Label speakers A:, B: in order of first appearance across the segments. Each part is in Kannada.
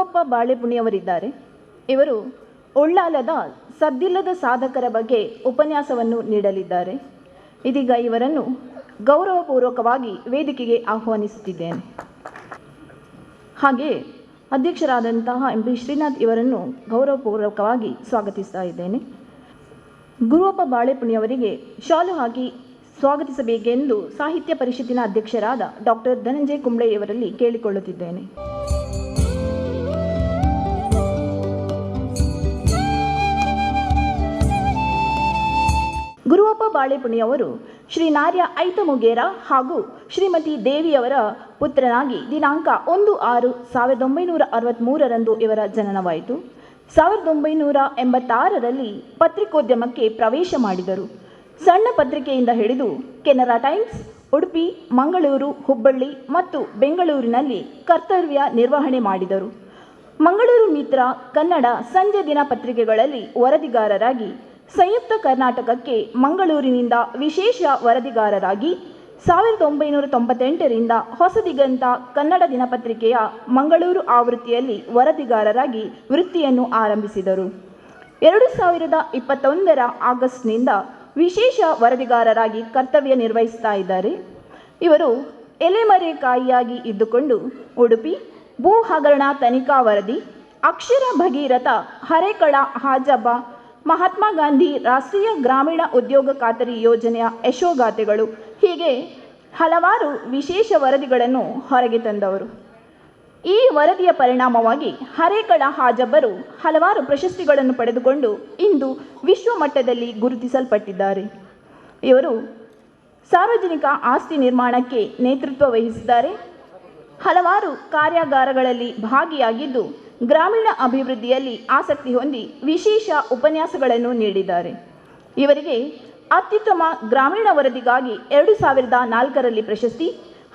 A: ಗುರುವಪ್ಪ ಬಾಳೆಪುಣಿಯವರಿದ್ದಾರೆ. ಇವರು ಉಳ್ಳಾಲದ ಸದ್ದಿಲ್ಲದ ಸಾಧಕರ ಬಗ್ಗೆ ಉಪನ್ಯಾಸವನ್ನು ನೀಡಲಿದ್ದಾರೆ. ಇದೀಗ ಇವರನ್ನು ಗೌರವಪೂರ್ವಕವಾಗಿ ವೇದಿಕೆಗೆ ಆಹ್ವಾನಿಸುತ್ತಿದ್ದೇನೆ. ಹಾಗೆ ಅಧ್ಯಕ್ಷರಾದಂತಹ MP ಶ್ರೀನಾಥ್ ಇವರನ್ನು ಗೌರವಪೂರ್ವಕವಾಗಿ ಸ್ವಾಗತಿಸ್ತಾ ಇದ್ದೇನೆ. ಗುರುವಪ್ಪ ಬಾಳೆಪುಣಿಯವರಿಗೆ ಶಾಲು ಹಾಕಿ ಸ್ವಾಗತಿಸಬೇಕೆಂದು ಸಾಹಿತ್ಯ ಪರಿಷತ್ತಿನ ಅಧ್ಯಕ್ಷರಾದ ಡಾಕ್ಟರ್ ಧನಂಜಯ ಕುಂಬ್ಳೆ ಇವರಲ್ಲಿ ಕೇಳಿಕೊಳ್ಳುತ್ತಿದ್ದೇನೆ. ಗುರುವಪ್ಪ ಬಾಳೆಪುಣಿಯವರು ಶ್ರೀ ನಾರ್ಯ ಐತಮುಗೇರ ಹಾಗೂ ಶ್ರೀಮತಿ ದೇವಿಯವರ ಪುತ್ರನಾಗಿ ದಿನಾಂಕ 1/6/1963 ಇವರ ಜನನವಾಯಿತು. 1986ರಲ್ಲಿ ಪತ್ರಿಕೋದ್ಯಮಕ್ಕೆ ಪ್ರವೇಶ ಮಾಡಿದರು. ಸಣ್ಣ ಪತ್ರಿಕೆಯಿಂದ ಹಿಡಿದು ಕೆನರಾ ಟೈಮ್ಸ್, ಉಡುಪಿ, ಮಂಗಳೂರು, ಹುಬ್ಬಳ್ಳಿ ಮತ್ತು ಬೆಂಗಳೂರಿನಲ್ಲಿ ಕರ್ತವ್ಯ ನಿರ್ವಹಣೆ ಮಾಡಿದರು. ಮಂಗಳೂರು ಮಿತ್ರ, ಕನ್ನಡ, ಸಂಜೆ ದಿನ ಪತ್ರಿಕೆಗಳಲ್ಲಿ ವರದಿಗಾರರಾಗಿ, ಸಂಯುಕ್ತ ಕರ್ನಾಟಕಕ್ಕೆ ಮಂಗಳೂರಿನಿಂದ ವಿಶೇಷ ವರದಿಗಾರರಾಗಿ 1998ರಿಂದ ಹೊಸದಿಗಂತ ಕನ್ನಡ ದಿನಪತ್ರಿಕೆಯ ಮಂಗಳೂರು ಆವೃತ್ತಿಯಲ್ಲಿ ವರದಿಗಾರರಾಗಿ ವೃತ್ತಿಯನ್ನು ಆರಂಭಿಸಿದರು. 2021ರ ಆಗಸ್ಟ್ನಿಂದ ವಿಶೇಷ ವರದಿಗಾರರಾಗಿ ಕರ್ತವ್ಯ ನಿರ್ವಹಿಸ್ತಾ ಇದ್ದಾರೆ. ಇವರು ಎಲೆಮರೆಕಾಯಿಯಾಗಿ ಇದ್ದುಕೊಂಡು ಉಡುಪಿ ಭೂ ಹಗರಣ ತನಿಖಾ ವರದಿ, ಅಕ್ಷರ ಭಗೀರಥ, ಹರೇಕಳ ಹಾಜಬ್ಬ, ಮಹಾತ್ಮ ಗಾಂಧಿ ರಾಷ್ಟ್ರೀಯ ಗ್ರಾಮೀಣ ಉದ್ಯೋಗ ಖಾತರಿ ಯೋಜನೆಯ ಯಶೋಗಾಥೆಗಳು ಹೀಗೆ ಹಲವಾರು ವಿಶೇಷ ವರದಿಗಳನ್ನು ಹೊರಗೆ ತಂದವರು. ಈ ವರದಿಯ ಪರಿಣಾಮವಾಗಿ ಹರೇಕಳ ಹಾಜಬ್ಬರು ಹಲವಾರು ಪ್ರಶಸ್ತಿಗಳನ್ನು ಪಡೆದುಕೊಂಡು ಇಂದು ವಿಶ್ವಮಟ್ಟದಲ್ಲಿ ಗುರುತಿಸಲ್ಪಟ್ಟಿದ್ದಾರೆ. ಇವರು ಸಾರ್ವಜನಿಕ ಆಸ್ತಿ ನಿರ್ಮಾಣಕ್ಕೆ ನೇತೃತ್ವ ವಹಿಸಿದ್ದಾರೆ. ಹಲವಾರು ಕಾರ್ಯಾಗಾರಗಳಲ್ಲಿ ಭಾಗಿಯಾಗಿದ್ದು ಗ್ರಾಮೀಣ ಅಭಿವೃದ್ಧಿಯಲ್ಲಿ ಆಸಕ್ತಿ ಹೊಂದಿ ವಿಶೇಷ ಉಪನ್ಯಾಸಗಳನ್ನು ನೀಡಿದ್ದಾರೆ. ಇವರಿಗೆ ಅತ್ಯುತ್ತಮ ಗ್ರಾಮೀಣ ವರದಿಗಾಗಿ 2004ರಲ್ಲಿ ಪ್ರಶಸ್ತಿ,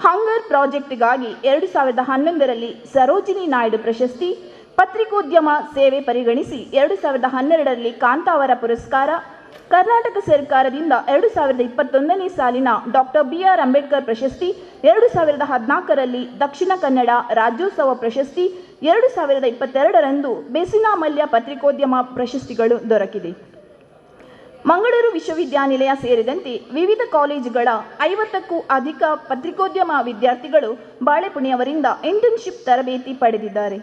A: ಹಂಗರ್ ಪ್ರಾಜೆಕ್ಟ್ಗಾಗಿ 2011ರಲ್ಲಿ ಸರೋಜಿನಿ ನಾಯ್ಡು ಪ್ರಶಸ್ತಿ, ಪತ್ರಿಕೋದ್ಯಮ ಸೇವೆ ಪರಿಗಣಿಸಿ 2012ರಲ್ಲಿ ಕಾಂತಾವರ ಪುರಸ್ಕಾರ, ಕರ್ನಾಟಕ ಸರ್ಕಾರದಿಂದ 2021ನೇ ಸಾಲಿನ ಡಾಕ್ಟರ್ BR ಅಂಬೇಡ್ಕರ್ ಪ್ರಶಸ್ತಿ, 2014ರಲ್ಲಿ ದಕ್ಷಿಣ ಕನ್ನಡ ರಾಜ್ಯೋತ್ಸವ ಪ್ರಶಸ್ತಿ, 2022ರಂದು ಬೆಸಿನಾಮಲ್ಯ ಪತ್ರಿಕೋದ್ಯಮ ಪ್ರಶಸ್ತಿಗಳು ದೊರಕಿದೆ. ಮಂಗಳೂರು ವಿಶ್ವವಿದ್ಯಾನಿಲಯ ಸೇರಿದಂತೆ ವಿವಿಧ ಕಾಲೇಜುಗಳ 50ಕ್ಕೂ ಅಧಿಕ ಪತ್ರಿಕೋದ್ಯಮ ವಿದ್ಯಾರ್ಥಿಗಳು ಬಾಳೆಪುಣಿಯವರಿಂದ ಇಂಟರ್ನ್ಶಿಪ್ ತರಬೇತಿ ಪಡೆದಿದ್ದಾರೆ.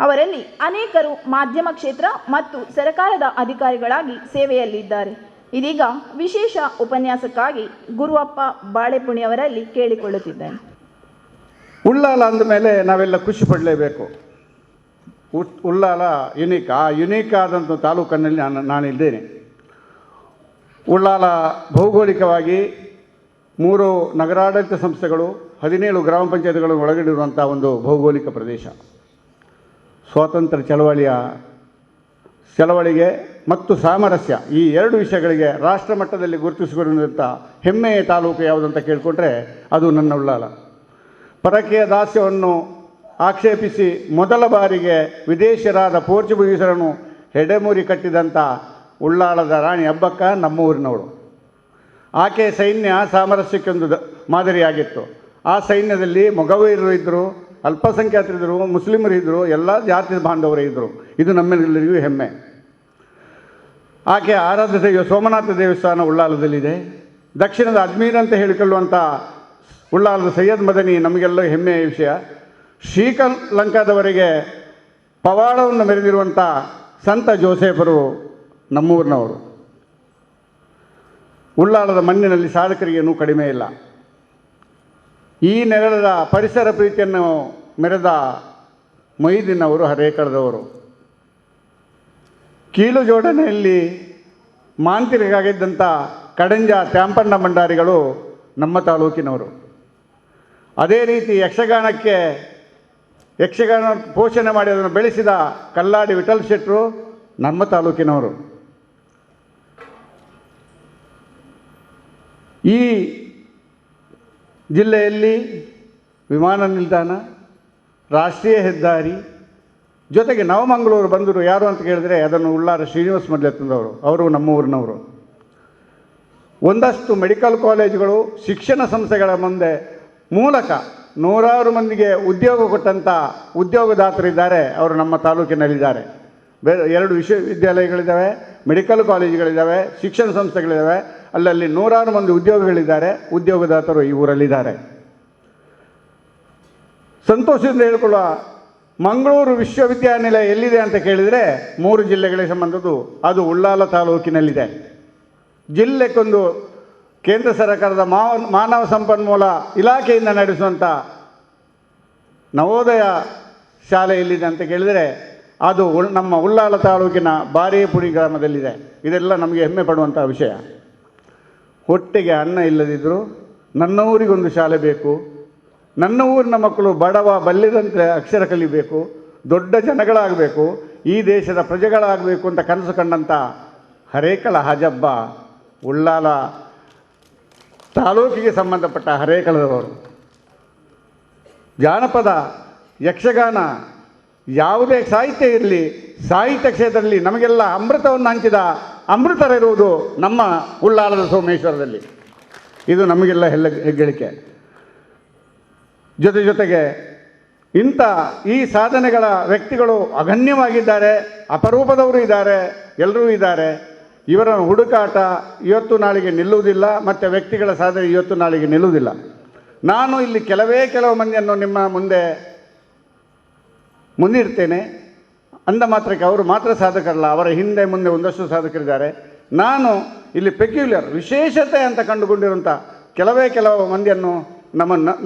A: ಅವರಲ್ಲಿ ಅನೇಕರು ಮಾಧ್ಯಮ ಕ್ಷೇತ್ರ ಮತ್ತು ಸರ್ಕಾರದ ಅಧಿಕಾರಿಗಳಾಗಿ ಸೇವೆಯಲ್ಲಿದ್ದಾರೆ. ಇದೀಗ ವಿಶೇಷ ಉಪನ್ಯಾಸಕ್ಕಾಗಿ ಗುರುವಪ್ಪ ಬಾಳೆಪುಣಿಯವರಲ್ಲಿ ಕೇಳಿಕೊಳ್ಳುತ್ತಿದ್ದೇನೆ.
B: ಉಳ್ಳಾಲ ಅಂದಮೇಲೆ ನಾವೆಲ್ಲ ಖುಷಿ ಪಡಲೇಬೇಕು. ಉಳ್ಳಾಲ ಯುನೀಕ್. ಆ ಯುನೀಕ್ ಆದಂಥ ತಾಲೂಕಿನಲ್ಲಿ ನಾನಿದ್ದೇನೆ. ಉಳ್ಳಾಲ ಭೌಗೋಳಿಕವಾಗಿ 3 ನಗರಾಡಳಿತ ಸಂಸ್ಥೆಗಳು, 17 ಗ್ರಾಮ ಪಂಚಾಯತ್ಗಳನ್ನು ಒಳಗೊಂಡಿರುವಂಥ ಒಂದು ಭೌಗೋಳಿಕ ಪ್ರದೇಶ. ಸ್ವಾತಂತ್ರ್ಯ ಚಳವಳಿಗೆ ಮತ್ತು ಸಾಮರಸ್ಯ ಈ 2 ವಿಷಯಗಳಿಗೆ ರಾಷ್ಟ್ರ ಮಟ್ಟದಲ್ಲಿ ಗುರುತಿಸಿಕೊಂಡಿರುವಂಥ ಹೆಮ್ಮೆಯ ತಾಲೂಕು ಯಾವುದಂತ ಕೇಳಿಕೊಂಡ್ರೆ ಅದು ನನ್ನ ಉಳ್ಳಾಲ. ಪರಕೀಯ ದಾಸ್ಯವನ್ನು ಆಕ್ಷೇಪಿಸಿ ಮೊದಲ ಬಾರಿಗೆ ವಿದೇಶಿಯರಾದ ಪೋರ್ಚುಗೀಸರನ್ನು ಹೆಡೆಮುರಿ ಕಟ್ಟಿದಂಥ ಉಳ್ಳಾಳದ ರಾಣಿ ಅಬ್ಬಕ್ಕ ನಮ್ಮ ಊರಿನವಳು. ಆಕೆ ಸೈನ್ಯ ಸಾಮರಸ್ಯಕ್ಕೊಂದು ಮಾದರಿಯಾಗಿತ್ತು. ಆ ಸೈನ್ಯದಲ್ಲಿ ಮೊಗವೀರರು ಇದ್ದರು, ಅಲ್ಪಸಂಖ್ಯಾತರಿದ್ದರು, ಮುಸ್ಲಿಮರು ಇದ್ದರು, ಎಲ್ಲ ಜಾತಿ ಬಾಂಧವರು ಇದ್ದರು. ಇದು ನಮ್ಮೆಲ್ಲರಿಗೂ ಹೆಮ್ಮೆ. ಆಕೆ ಆರಾಧ್ಯ ದೈವ ಸೋಮನಾಥ ದೇವಸ್ಥಾನ ಉಳ್ಳಾಲದಲ್ಲಿದೆ. ದಕ್ಷಿಣದ ಅಜ್ಮೀರ್ ಅಂತ ಹೇಳಿಕೊಳ್ಳುವಂಥ ಉಳ್ಳಾಲದ ಸೈಯದ್ ಮದನಿ ನಮಗೆಲ್ಲ ಹೆಮ್ಮೆಯ ವಿಷಯ. ಶ್ರೀಲಂಕಾದವರೆಗೆ ಪವಾಡವನ್ನು ಮೆರೆದಿರುವಂಥ ಸಂತ ಜೋಸೆಫರು ನಮ್ಮೂರಿನವರು. ಉಳ್ಳಾಲದ ಮಣ್ಣಿನಲ್ಲಿ ಸಾಧಕರಿಗೇನೂ ಕಡಿಮೆ ಇಲ್ಲ. ಈ ನೆಲದ ಪರಿಸರ ಪ್ರೀತಿಯನ್ನು ಮೆರೆದ ಮೊಯ್ದಿನವರು ಹರೇಕಳದವರು. ಕೀಲು ಜೋಡಣೆಯಲ್ಲಿ ಮಾಂತ್ರಿಕರಾಗಿದ್ದಂಥ ಕಡಂಜ ತ್ಯಾಂಪಣ್ಣ ಭಂಡಾರಿಗಳು ನಮ್ಮ ತಾಲೂಕಿನವರು. ಅದೇ ರೀತಿ ಯಕ್ಷಗಾನ ಪೋಷಣೆ ಮಾಡಿ ಅದನ್ನು ಬೆಳೆಸಿದ ಕಲ್ಲಾಡಿ ವಿಠಲ್ ಶೆಟ್ಟರು ನಮ್ಮ ತಾಲೂಕಿನವರು. ಈ ಜಿಲ್ಲೆಯಲ್ಲಿ ವಿಮಾನ ನಿಲ್ದಾಣ, ರಾಷ್ಟ್ರೀಯ ಹೆದ್ದಾರಿ, ಜೊತೆಗೆ ನವಮಂಗಳೂರು ಬಂದರು ಯಾರು ಅಂತ ಕೇಳಿದ್ರೆ ಅದನ್ನು ಉಳ್ಳಾರ ಶ್ರೀನಿವಾಸ ಮೊದಲೇ ತಂದವರು. ಅವರು ನಮ್ಮ ಊರಿನವರು. ಒಂದಷ್ಟು ಮೆಡಿಕಲ್ ಕಾಲೇಜುಗಳು, ಶಿಕ್ಷಣ ಸಂಸ್ಥೆಗಳ ಮೂಲಕ ನೂರಾರು ಮಂದಿಗೆ ಉದ್ಯೋಗ ಕೊಟ್ಟಂಥ ಉದ್ಯೋಗದಾತರಿದ್ದಾರೆ, ಅವರು ನಮ್ಮ ತಾಲೂಕಿನಲ್ಲಿದ್ದಾರೆ. ಬೇರೆ 2 ವಿಶ್ವವಿದ್ಯಾಲಯಗಳಿದ್ದಾವೆ, ಮೆಡಿಕಲ್ ಕಾಲೇಜುಗಳಿದ್ದಾವೆ, ಶಿಕ್ಷಣ ಸಂಸ್ಥೆಗಳಿದ್ದಾವೆ. ಅಲ್ಲಲ್ಲಿ ನೂರಾರು ಮಂದಿ ಉದ್ಯೋಗಗಳಿದ್ದಾರೆ, ಉದ್ಯೋಗದಾತರು ಈ ಊರಲ್ಲಿದ್ದಾರೆ. ಸಂತೋಷದಿಂದ ಹೇಳಿಕೊಳ್ಳುವ ಮಂಗಳೂರು ವಿಶ್ವವಿದ್ಯಾನಿಲಯ ಎಲ್ಲಿದೆ ಅಂತ ಕೇಳಿದರೆ 3 ಜಿಲ್ಲೆಗಳಿಗೆ ಸಂಬಂಧದ್ದು. ಅದು ಉಳ್ಳಾಲ ತಾಲೂಕಿನಲ್ಲಿದೆ. ಜಿಲ್ಲೆಗೊಂದು ಕೇಂದ್ರ ಸರ್ಕಾರದ ಮಾನವ ಸಂಪನ್ಮೂಲ ಇಲಾಖೆಯಿಂದ ನಡೆಸುವಂಥ ನವೋದಯ ಶಾಲೆ ಎಲ್ಲಿದೆ ಅಂತ ಕೇಳಿದರೆ ಅದು ನಮ್ಮ ಉಳ್ಳಾಲ ತಾಲೂಕಿನ ಬಾರೇಪುಡಿ ಗ್ರಾಮದಲ್ಲಿದೆ. ಇದೆಲ್ಲ ನಮಗೆ ಹೆಮ್ಮೆ ಪಡುವಂಥ ವಿಷಯ. ಹೊಟ್ಟೆಗೆ ಅನ್ನ ಇಲ್ಲದಿದ್ದರೂ ನನ್ನ ಊರಿಗೊಂದು ಶಾಲೆ ಬೇಕು, ನನ್ನ ಊರಿನ ಮಕ್ಕಳು ಬಡವ ಬಲ್ಲಿದಂತೆ ಅಕ್ಷರ ಕಲಿಬೇಕು, ದೊಡ್ಡ ಜನಗಳಾಗಬೇಕು, ಈ ದೇಶದ ಪ್ರಜೆಗಳಾಗಬೇಕು ಅಂತ ಕನಸು ಕಂಡಂಥ ಹರೇಕಳ ಹಜಬ್ಬ ಉಳ್ಳಾಲ ತಾಲೂಕಿಗೆ ಸಂಬಂಧಪಟ್ಟ ಹರೇಕಳದವರು. ಜಾನಪದ, ಯಕ್ಷಗಾನ, ಯಾವುದೇ ಸಾಹಿತ್ಯ ಇರಲಿ, ಸಾಹಿತ್ಯ ಕ್ಷೇತ್ರದಲ್ಲಿ ನಮಗೆಲ್ಲ ಅಮೃತವನ್ನು ಹಂಚಿದ ಅಮೃತರಿರುವುದು ನಮ್ಮ ಉಳ್ಳಾಲದ ಸೋಮೇಶ್ವರದಲ್ಲಿ. ಇದು ನಮಗೆಲ್ಲ ಹೆಗ್ಗಳಿಕೆ. ಜೊತೆಗೆ ಇಂಥ ಈ ಸಾಧನೆಗಳ ವ್ಯಕ್ತಿಗಳು ಅಗಣ್ಯವಾಗಿದ್ದಾರೆ, ಅಪರೂಪದವರು ಇದ್ದಾರೆ, ಎಲ್ಲರೂ ಇದ್ದಾರೆ. ಇವರ ಹುಡುಕಾಟ ಇವತ್ತು ನಾಳೆಗೆ ನಿಲ್ಲುವುದಿಲ್ಲ, ಮತ್ತು ವ್ಯಕ್ತಿಗಳ ಸಾಧನೆ ಇವತ್ತು ನಾಳೆಗೆ ನಿಲ್ಲುವುದಿಲ್ಲ. ನಾನು ಇಲ್ಲಿ ಕೆಲವು ಮಂದಿಯನ್ನು ನಿಮ್ಮ ಮುಂದಿಡ್ತೇನೆ ಅಂದ ಮಾತ್ರಕ್ಕೆ ಅವರು ಮಾತ್ರ ಸಾಧಕರಲ್ಲ, ಅವರ ಹಿಂದೆ ಮುಂದೆ ಒಂದಷ್ಟು ಸಾಧಕರಿದ್ದಾರೆ. ನಾನು ಇಲ್ಲಿ ಪೆಕ್ಯುಲರ್ ವಿಶೇಷತೆ ಅಂತ ಕಂಡುಕೊಂಡಿರುವಂಥ ಕೆಲವು ಮಂದಿಯನ್ನು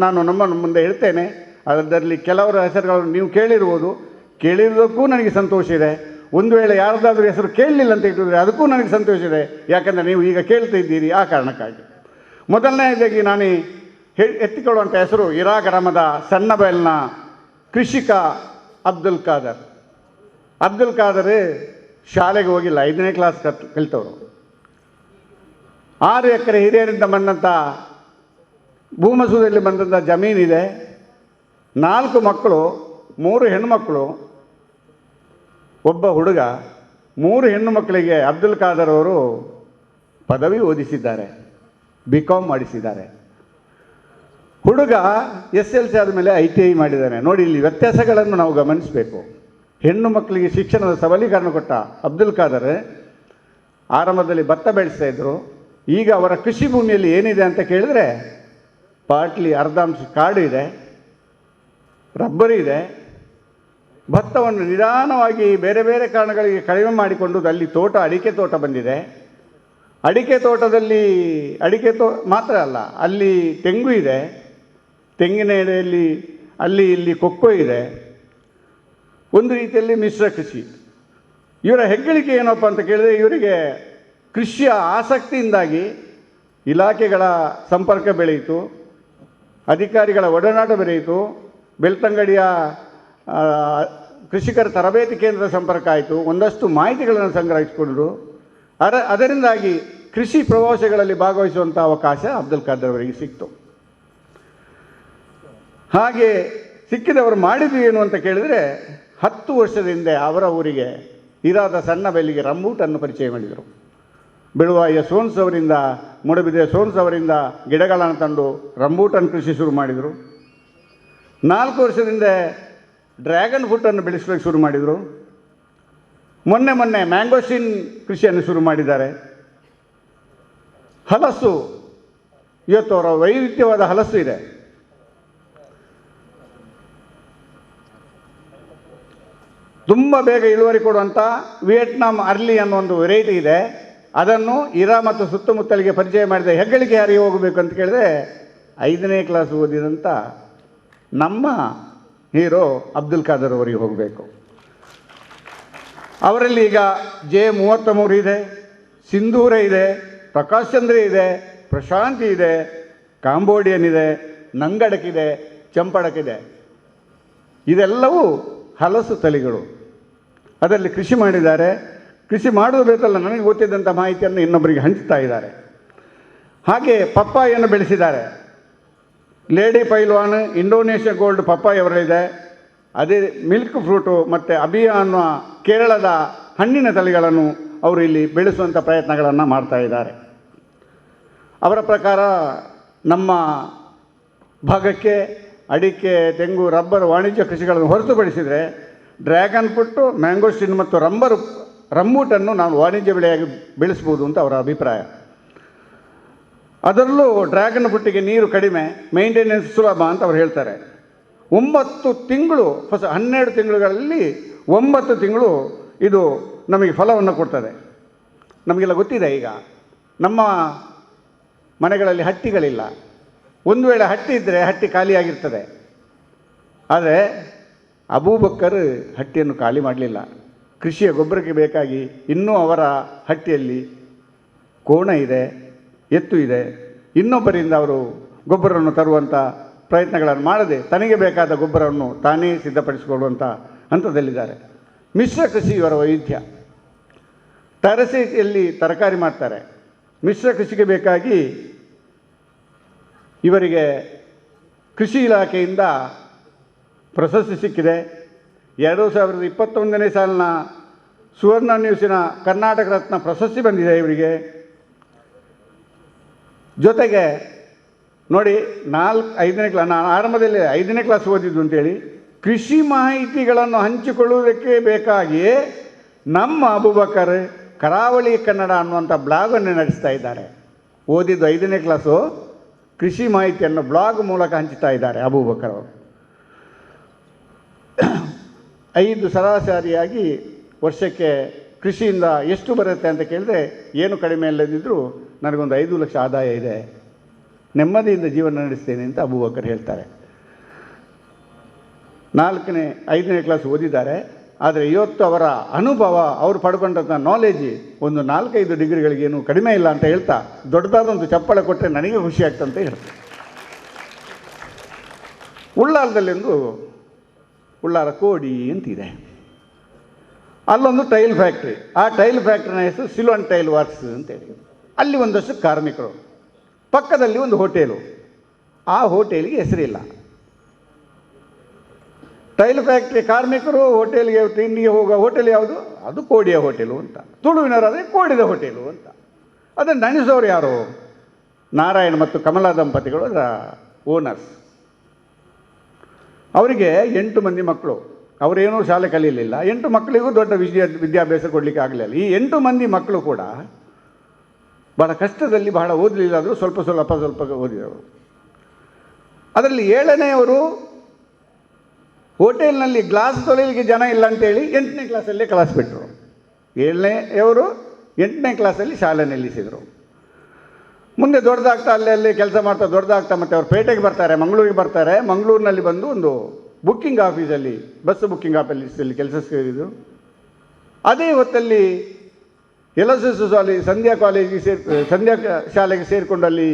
B: ನಾನು ನಮ್ಮ ಮುಂದೆ ಇಡ್ತೇನೆ. ಅದರಲ್ಲಿ ಕೆಲವರ ಹೆಸರುಗಳನ್ನು ನೀವು ಕೇಳಿರುವುದಕ್ಕೂ ನನಗೆ ಸಂತೋಷ ಇದೆ. ಒಂದು ವೇಳೆ ಯಾರ್ದಾದ್ರೂ ಹೆಸರು ಕೇಳಲಿಲ್ಲ ಅಂತ ಇಟ್ಟಿದ್ರೆ ಅದಕ್ಕೂ ನನಗೆ ಸಂತೋಷ ಇದೆ, ಯಾಕಂದರೆ ನೀವು ಈಗ ಕೇಳ್ತಾ ಇದ್ದೀರಿ. ಆ ಕಾರಣಕ್ಕಾಗಿ ಮೊದಲನೇದಾಗಿ ನಾನು ಎತ್ತಿಕೊಳ್ಳುವಂಥ ಹೆಸರು ಇರಾ ಗ್ರಾಮದ ಸಣ್ಣ ಬಯಲಿನ ಕೃಷಿಕ ಅಬ್ದುಲ್ ಖಾದರ್ ಶಾಲೆಗೆ ಹೋಗಿಲ್ಲ, 5ನೇ ಕ್ಲಾಸ್ ಕಲಿತವರು. 6 ಎಕರೆ ಹಿರಿಯರಿಂದ ಬಂದಂಥ ಭೂಮಸೂದಲ್ಲಿ ಬಂದಂಥ ಜಮೀನಿದೆ. 4 ಮಕ್ಕಳು, 3 ಹೆಣ್ಣುಮಕ್ಕಳು, ಒಬ್ಬ ಹುಡುಗ. 3 ಹೆಣ್ಣು ಮಕ್ಕಳಿಗೆ ಅಬ್ದುಲ್ ಖಾದರ್ ಅವರು ಪದವಿ ಓದಿಸಿದ್ದಾರೆ, BCom ಮಾಡಿಸಿದ್ದಾರೆ. ಹುಡುಗ SLC ಆದಮೇಲೆ ITI ಮಾಡಿದ್ದಾನೆ. ನೋಡಿ, ಇಲ್ಲಿ ವ್ಯತ್ಯಾಸಗಳನ್ನು ನಾವು ಗಮನಿಸಬೇಕು. ಹೆಣ್ಣು ಮಕ್ಕಳಿಗೆ ಶಿಕ್ಷಣದ ಸಬಲೀಕರಣ ಕೊಟ್ಟ ಅಬ್ದುಲ್ ಖಾದರ್ ಆರಂಭದಲ್ಲಿ ಭತ್ತ ಬೆಳೆಸ್ತಾ ಇದ್ದರು. ಈಗ ಅವರ ಕೃಷಿ ಭೂಮಿಯಲ್ಲಿ ಏನಿದೆ ಅಂತ ಕೇಳಿದರೆ ಪಾಟ್ಲಿ ಅರ್ಧಾಂಶ ಕಾಡು ಇದೆ, ರಬ್ಬರ್ ಇದೆ. ಭತ್ತವನ್ನು ನಿಧಾನವಾಗಿ ಬೇರೆ ಕಾರಣಗಳಿಗೆ ಕಡಿಮೆ ಮಾಡಿಕೊಂಡು ಅಲ್ಲಿ ಅಡಿಕೆ ತೋಟ ಬಂದಿದೆ. ಅಡಿಕೆ ತೋಟದಲ್ಲಿ ಮಾತ್ರ ಅಲ್ಲ, ಅಲ್ಲಿ ತೆಂಗು ಇದೆ, ತೆಂಗಿನ ಎಡೆಯಲ್ಲಿ ಅಲ್ಲಿ ಇಲ್ಲಿ ಕೊಕ್ಕೋ ಇದೆ. ಒಂದು ರೀತಿಯಲ್ಲಿ ಮಿಶ್ರ ಕೃಷಿ. ಇವರ ಹೆಗ್ಗಳಿಕೆ ಏನಪ್ಪ ಅಂತ ಕೇಳಿದರೆ, ಇವರಿಗೆ ಕೃಷಿಯ ಆಸಕ್ತಿಯಿಂದಾಗಿ ಇಲಾಖೆಗಳ ಸಂಪರ್ಕ ಬೆಳೆಯಿತು, ಅಧಿಕಾರಿಗಳ ಒಡನಾಟ ಬೆಳೆಯಿತು, ಬೆಳ್ತಂಗಡಿಯ ಕೃಷಿಕರ ತರಬೇತಿ ಕೇಂದ್ರದ ಸಂಪರ್ಕ ಆಯಿತು, ಒಂದಷ್ಟು ಮಾಹಿತಿಗಳನ್ನು ಸಂಗ್ರಹಿಸಿಕೊಂಡರು. ಅದರಿಂದಾಗಿ ಕೃಷಿ ಪ್ರವಾಸಗಳಲ್ಲಿ ಭಾಗವಹಿಸುವಂಥ ಅವಕಾಶ ಅಬ್ದುಲ್ ಖಾದರ್ ಅವರಿಗೆ ಸಿಕ್ತು. ಹಾಗೆ ಸಿಕ್ಕಿದವರು ಮಾಡಿದ್ದು ಏನು ಅಂತ ಕೇಳಿದರೆ, 10 ವರ್ಷದ ಹಿಂದೆ ಅವರ ಊರಿಗೆ ಇರಾದ ಸಣ್ಣ ಬಯಲಿಗೆ ರಂಬೂಟನ್ನು ಪರಿಚಯ ಮಾಡಿದರು. ಬೆಳುವಾಯಿಯ ಸೋನ್ಸ್ ಅವರಿಂದ, ಮೂಡಬಿದಿರೆಯ ಸೋನ್ಸ್ ಅವರಿಂದ ಗಿಡಗಳನ್ನು ತಂದು ರಂಬೂಟನ್ ಕೃಷಿ ಶುರು ಮಾಡಿದರು. 4 ವರ್ಷದಿಂದ ಡ್ರ್ಯಾಗನ್ ಫ್ರೂಟನ್ನು ಬೆಳೆಸಲಿಕ್ಕೆ ಶುರು ಮಾಡಿದರು. ಮೊನ್ನೆ ಮ್ಯಾಂಗೋಸ್ಟಿನ್ ಕೃಷಿಯನ್ನು ಶುರು ಮಾಡಿದ್ದಾರೆ. ಹಲಸು, ಇವತ್ತು ಅವರ ವೈವಿಧ್ಯವಾದ ಹಲಸು ಇದೆ. ತುಂಬ ಬೇಗ ಇಳುವರಿ ಕೊಡುವಂಥ ವಿಯೆಟ್ನಾಂ ಅರ್ಲಿ ಅನ್ನೋ ಒಂದು ವೆರೈಟಿ ಇದೆ. ಅದನ್ನು ಇರಾ ಮತ್ತು ಸುತ್ತಮುತ್ತಲಿಗೆ ಪರಿಚಯ ಮಾಡಿದ ಹೆಗ್ಗಳಿಕೆ ಯಾರಿಗೆ ಹೋಗಬೇಕು ಅಂತ ಕೇಳಿದ್ರೆ, 5ನೇ ಕ್ಲಾಸ್ ಓದಿದಂಥ ನಮ್ಮ ಹೀರೋ ಅಬ್ದುಲ್ ಖಾದರ್ ಅವರಿಗೆ ಹೋಗಬೇಕು. ಅವರಲ್ಲಿ ಈಗ J33 ಇದೆ, ಸಿಂಧೂರ ಇದೆ, ಪ್ರಕಾಶ್ ಚಂದ್ರ ಇದೆ, ಪ್ರಶಾಂತಿ ಇದೆ, ಕಾಂಬೋಡಿಯನ್ ಇದೆ, ನಂಗಡಕಿದೆ, ಚಂಪಡಕಿದೆ. ಇದೆಲ್ಲವೂ ಹಲಸು ತಳಿಗಳು. ಅದರಲ್ಲಿ ಕೃಷಿ ಮಾಡಿದ್ದಾರೆ. ಕೃಷಿ ಮಾಡೋದು ಬೇಕಲ್ಲ, ನನಗೆ ಗೊತ್ತಿದ್ದಂಥ ಮಾಹಿತಿಯನ್ನು ಇನ್ನೊಬ್ಬರಿಗೆ ಹಂಚ್ತಾ ಇದ್ದಾರೆ. ಹಾಗೆ ಪಪ್ಪಾಯನ್ನು ಬೆಳೆಸಿದ್ದಾರೆ. ಲೇಡಿ ಪೈಲ್ವಾನ್, ಇಂಡೋನೇಷ್ಯಾ ಗೋಲ್ಡ್ ಪಪ್ಪಾಯಿ ಅವರಲ್ಲಿದೆ. ಅದೇ ಮಿಲ್ಕ್ ಫ್ರೂಟು ಮತ್ತು ಅಬಿಯಾ ಅನ್ನುವ ಕೇರಳದ ಹಣ್ಣಿನ ತಳಿಗಳನ್ನು ಅವರು ಇಲ್ಲಿ ಬೆಳೆಸುವಂಥ ಪ್ರಯತ್ನಗಳನ್ನು ಮಾಡ್ತಾ ಇದ್ದಾರೆ. ಅವರ ಪ್ರಕಾರ ನಮ್ಮ ಭಾಗಕ್ಕೆ ಅಡಿಕೆ, ತೆಂಗು, ರಬ್ಬರ್ ವಾಣಿಜ್ಯ ಕೃಷಿಗಳನ್ನು ಹೊರತುಪಡಿಸಿದರೆ ಡ್ರ್ಯಾಗನ್ ಫ್ರೂಟ್, ಮ್ಯಾಂಗೋಸ್ಟಿನ್ ಮತ್ತು ರಂಬೂಟನ್ನು ನಾವು ವಾಣಿಜ್ಯ ಬೆಳೆಯಾಗಿ ಬೆಳೆಸ್ಬೋದು ಅಂತ ಅವರ ಅಭಿಪ್ರಾಯ. ಅದರಲ್ಲೂ ಡ್ರ್ಯಾಗನ್ ಫ್ರೂಟಿಗೆ ನೀರು ಕಡಿಮೆ, ಮೇಂಟೆನೆನ್ಸ್ ಸುಲಭ ಅಂತ ಅವ್ರು ಹೇಳ್ತಾರೆ. 9 ತಿಂಗಳು 12 ತಿಂಗಳುಗಳಲ್ಲಿ 9 ತಿಂಗಳು ಇದು ನಮಗೆ ಫಲವನ್ನು ಕೊಡ್ತದೆ. ನಮಗೆಲ್ಲ ಗೊತ್ತಿದೆ, ಈಗ ನಮ್ಮ ಮನೆಗಳಲ್ಲಿ ಹಟ್ಟಿಗಳಿಲ್ಲ. ಒಂದು ವೇಳೆ ಹಟ್ಟಿ ಇದ್ದರೆ ಹಟ್ಟಿ ಖಾಲಿಯಾಗಿರ್ತದೆ. ಆದರೆ ಅಬೂಬಕ್ಕರ್ ಹಟ್ಟಿಯನ್ನು ಖಾಲಿ ಮಾಡಲಿಲ್ಲ. ಕೃಷಿಯ ಗೊಬ್ಬರಕ್ಕೆ ಬೇಕಾಗಿ ಇನ್ನೂ ಅವರ ಹಟ್ಟಿಯಲ್ಲಿ ಕೋಣ ಇದೆ, ಎತ್ತು ಇದೆ. ಇನ್ನೊಬ್ಬರಿಂದ ಅವರು ಗೊಬ್ಬರವನ್ನು ತರುವಂಥ ಪ್ರಯತ್ನಗಳನ್ನು ಮಾಡದೆ ತನಗೆ ಬೇಕಾದ ಗೊಬ್ಬರವನ್ನು ತಾನೇ ಸಿದ್ಧಪಡಿಸಿಕೊಳ್ಳುವಂಥ ಹಂತದಲ್ಲಿದ್ದಾರೆ. ಮಿಶ್ರ ಕೃಷಿ ಇವರ ವೈವಿಧ್ಯ. ಟೆರೆಸಿಯಲ್ಲಿ ತರಕಾರಿ ಮಾಡ್ತಾರೆ. ಮಿಶ್ರ ಕೃಷಿಗೆ ಬೇಕಾಗಿ ಇವರಿಗೆ ಕೃಷಿ ಇಲಾಖೆಯಿಂದ ಪ್ರಶಸ್ತಿ ಸಿಕ್ಕಿದೆ. 2021ನೇ ಸಾಲಿನ ಸುವರ್ಣ ನ್ಯೂಸಿನ ಕರ್ನಾಟಕ ರತ್ನ ಪ್ರಶಸ್ತಿ ಬಂದಿದೆ ಇವರಿಗೆ. ಜೊತೆಗೆ ನೋಡಿ, 5ನೇ ಕ್ಲಾಸ್, ನಾನು ಆರಂಭದಲ್ಲಿ 5ನೇ ಕ್ಲಾಸ್ ಓದಿದ್ದು ಅಂತೇಳಿ, ಕೃಷಿ ಮಾಹಿತಿಗಳನ್ನು ಹಂಚಿಕೊಳ್ಳುವುದಕ್ಕೆ ಬೇಕಾಗಿಯೇ ನಮ್ಮ ಅಬೂಬಕ್ಕರ್ ಕರಾವಳಿ ಕನ್ನಡ ಅನ್ನುವಂಥ ಬ್ಲಾಗನ್ನು ನಡೆಸ್ತಾ ಇದ್ದಾರೆ. ಓದಿದ್ದು 5ನೇ ಕ್ಲಾಸು, ಕೃಷಿ ಮಾಹಿತಿಯನ್ನು ಬ್ಲಾಗ್ ಮೂಲಕ ಹಂಚುತ್ತಾ ಇದ್ದಾರೆ ಅಬೂಬಕ್ಕರ್ ಅವರು. 5 ಸರಾಸರಿಯಾಗಿ ವರ್ಷಕ್ಕೆ ಕೃಷಿಯಿಂದ ಎಷ್ಟು ಬರುತ್ತೆ ಅಂತ ಕೇಳಿದ್ರೆ ಏನು ಕಡಿಮೆ ಇಲ್ಲದಿದ್ದರೂ ನನಗೊಂದು 5 ಲಕ್ಷ ಆದಾಯ ಇದೆ, ನೆಮ್ಮದಿಯಿಂದ ಜೀವನ ನಡೆಸ್ತೇನೆ ಅಂತ ಅಬೂಬಕ್ಕರ್ ಹೇಳ್ತಾರೆ. 5ನೇ ಕ್ಲಾಸ್ ಓದಿದ್ದಾರೆ. ಆದರೆ ಇವತ್ತು ಅವರ ಅನುಭವ, ಅವರು ಪಡ್ಕೊಂಡಂಥ ನಾಲೆಜ್ ಒಂದು 4-5 ಡಿಗ್ರಿಗಳಿಗೇನು ಕಡಿಮೆ ಇಲ್ಲ ಅಂತ ಹೇಳ್ತಾ ದೊಡ್ಡದಾದೊಂದು ಚಪ್ಪಳೆ ಕೊಟ್ಟರೆ ನನಗೆ ಖುಷಿ ಆಗ್ತಂತ ಹೇಳ್ತಾರೆ. ಉಳ್ಳಾಲದಲ್ಲಿಂದು ಉಳ್ಳಾಲ ಕೋಡಿ ಅಂತಿದೆ, ಅಲ್ಲೊಂದು ಟೈಲ್ ಫ್ಯಾಕ್ಟ್ರಿ. ಆ ಟೈಲ್ ಫ್ಯಾಕ್ಟ್ರಿನ ಹೆಸರು ಸಿಲೋನ್ ಟೈಲ್ ವರ್ಕ್ಸ್ ಅಂತೇಳಿ. ಅಲ್ಲಿ ಒಂದಷ್ಟು ಕಾರ್ಮಿಕರು, ಪಕ್ಕದಲ್ಲಿ ಒಂದು ಹೋಟೆಲು. ಆ ಹೋಟೆಲಿಗೆ ಹೆಸರಿಲ್ಲ. ಟೈಲ್ ಫ್ಯಾಕ್ಟ್ರಿ ಕಾರ್ಮಿಕರು ಹೋಟೆಲ್ಗೆ ತಿಂಡಿಗೆ ಹೋಗೋ ಹೋಟೆಲ್ ಯಾವುದು? ಅದು ಕೋಡಿಯ ಹೋಟೆಲು ಅಂತ. ತುಳುವಿನವರಾದರೆ ಕೋಡಿದ ಹೋಟೆಲು ಅಂತ. ಅದನ್ನು ನಡೆಸೋರು ಯಾರು? ನಾರಾಯಣ ಮತ್ತು ಕಮಲಾ ದಂಪತಿಗಳು ಅದರ ಓನರ್ಸ್. ಅವರಿಗೆ 8 ಮಂದಿ ಮಕ್ಕಳು. ಅವರೇನೂ ಶಾಲೆ ಕಲಿಯಲಿಲ್ಲ. 8 ಮಕ್ಕಳಿಗೂ ದೊಡ್ಡ ವಿದ್ಯಾಭ್ಯಾಸ ಕೊಡಲಿಕ್ಕೆ ಆಗಲಿಲ್ಲ. ಈ 8 ಮಂದಿ ಮಕ್ಕಳು ಕೂಡ ಬಹಳ ಕಷ್ಟದಲ್ಲಿ, ಬಹಳ ಓದಲಿಲ್ಲ, ಆದರೂ ಸ್ವಲ್ಪ ಓದಿದವರು. ಅದರಲ್ಲಿ 7ನೇಯವರು ಹೋಟೆಲ್ನಲ್ಲಿ ಗ್ಲಾಸ್ ತೊಳೆಯಲಿಕ್ಕೆ ಜನ ಇಲ್ಲ ಅಂತೇಳಿ 8ನೇ ಕ್ಲಾಸಲ್ಲೇ ಕ್ಲಾಸ್ ಬಿಟ್ಟರು. 7ನೇಯವರು 8ನೇ ಕ್ಲಾಸಲ್ಲಿ ಶಾಲೆ ನಿಲ್ಲಿಸಿದರು. ಮುಂದೆ ದೊಡ್ಡದಾಗ್ತಾ ಅಲ್ಲೇ ಕೆಲಸ ಮಾಡ್ತಾ ದೊಡ್ಡದಾಗ್ತಾ ಮತ್ತೆ ಅವರು ಪೇಟೆಗೆ ಬರ್ತಾರೆ, ಮಂಗಳೂರಿಗೆ ಬರ್ತಾರೆ. ಮಂಗಳೂರಿನಲ್ಲಿ ಬಂದು ಒಂದು ಬುಕ್ಕಿಂಗ್ ಆಫೀಸಲ್ಲಿ, ಬಸ್ ಬುಕ್ಕಿಂಗ್ ಆಫೀಸಲ್ಲಿ ಕೆಲಸ ಸೇರಿದರು. ಅದೇ ಹೊತ್ತಲ್ಲಿ LSS ಸಂಧ್ಯಾ ಶಾಲೆಗೆ ಸೇರಿಕೊಂಡು ಅಲ್ಲಿ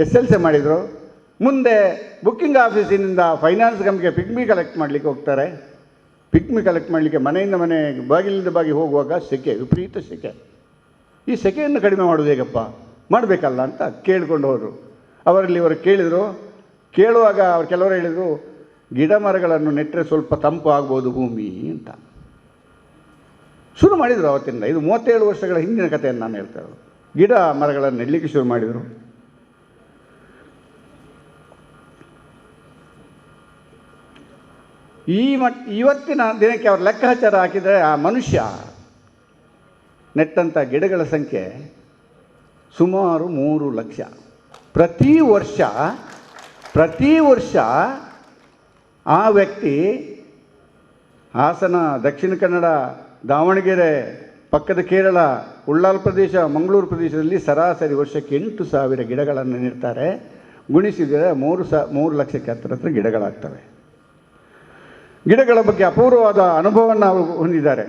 B: SLC ಮಾಡಿದರು. ಮುಂದೆ ಬುಕ್ಕಿಂಗ್ ಆಫೀಸಿನಿಂದ ಫೈನಾನ್ಸ್ ಕಂಪ್ನಿಗೆ ಪಿಗ್ಮಿ ಕಲೆಕ್ಟ್ ಮಾಡಲಿಕ್ಕೆ ಹೋಗ್ತಾರೆ. ಪಿಗ್ಮಿ ಕಲೆಕ್ಟ್ ಮಾಡಲಿಕ್ಕೆ ಮನೆಯಿಂದ ಮನೆ, ಬಾಗಿಲಿಂದ ಬಾಗಿ ಹೋಗುವಾಗ ಸೆಕೆ, ವಿಪರೀತ ಸೆಕೆ. ಈ ಸೆಕೆಯನ್ನು ಕಡಿಮೆ ಮಾಡೋದು ಹೇಗಪ್ಪ, ಮಾಡಬೇಕಲ್ಲ ಅಂತ ಕೇಳಿಕೊಂಡು ಹೋದರು. ಇವರು ಕೇಳಿದರು. ಕೇಳುವಾಗ ಅವ್ರು ಕೆಲವರು ಹೇಳಿದರು, ಗಿಡ ಮರಗಳನ್ನು ನೆಟ್ಟರೆ ಸ್ವಲ್ಪ ತಂಪು ಆಗ್ಬೋದು ಭೂಮಿ ಅಂತ ಶುರು ಮಾಡಿದರು. ಅವತ್ತಿಂದ, ಇದು 37 ವರ್ಷಗಳ ಹಿಂದಿನ ಕಥೆಯನ್ನು ನಾನು ಹೇಳ್ತಾ ಇರೋದು. ಗಿಡ ಮರಗಳನ್ನು ನೆಡಲಿಕ್ಕೆ ಶುರು ಮಾಡಿದರು. ಇವತ್ತಿನ ದಿನಕ್ಕೆ ಅವ್ರ ಲೆಕ್ಕಾಚಾರ ಹಾಕಿದರೆ ಆ ಮನುಷ್ಯ ನೆಟ್ಟಂಥ ಗಿಡಗಳ ಸಂಖ್ಯೆ ಸುಮಾರು 3 ಲಕ್ಷ. ಪ್ರತಿ ವರ್ಷ ಆ ವ್ಯಕ್ತಿ ಹಾಸನ, ದಕ್ಷಿಣ ಕನ್ನಡ, ದಾವಣಗೆರೆ, ಪಕ್ಕದ ಕೇರಳ, ಉಳ್ಳಾಲ ಪ್ರದೇಶ, ಮಂಗಳೂರು ಪ್ರದೇಶದಲ್ಲಿ ಸರಾಸರಿ ವರ್ಷಕ್ಕೆ 8,000 ಗಿಡಗಳನ್ನು ನೆಡ್ತಾರೆ. ಗುಣಿಸಿದರೆ 3 ಲಕ್ಷಕ್ಕೆ ಹತ್ತಿರ ಗಿಡಗಳಾಗ್ತವೆ. ಗಿಡಗಳ ಬಗ್ಗೆ ಅಪೂರ್ವವಾದ ಅನುಭವವನ್ನು ಅವರು ಹೊಂದಿದ್ದಾರೆ.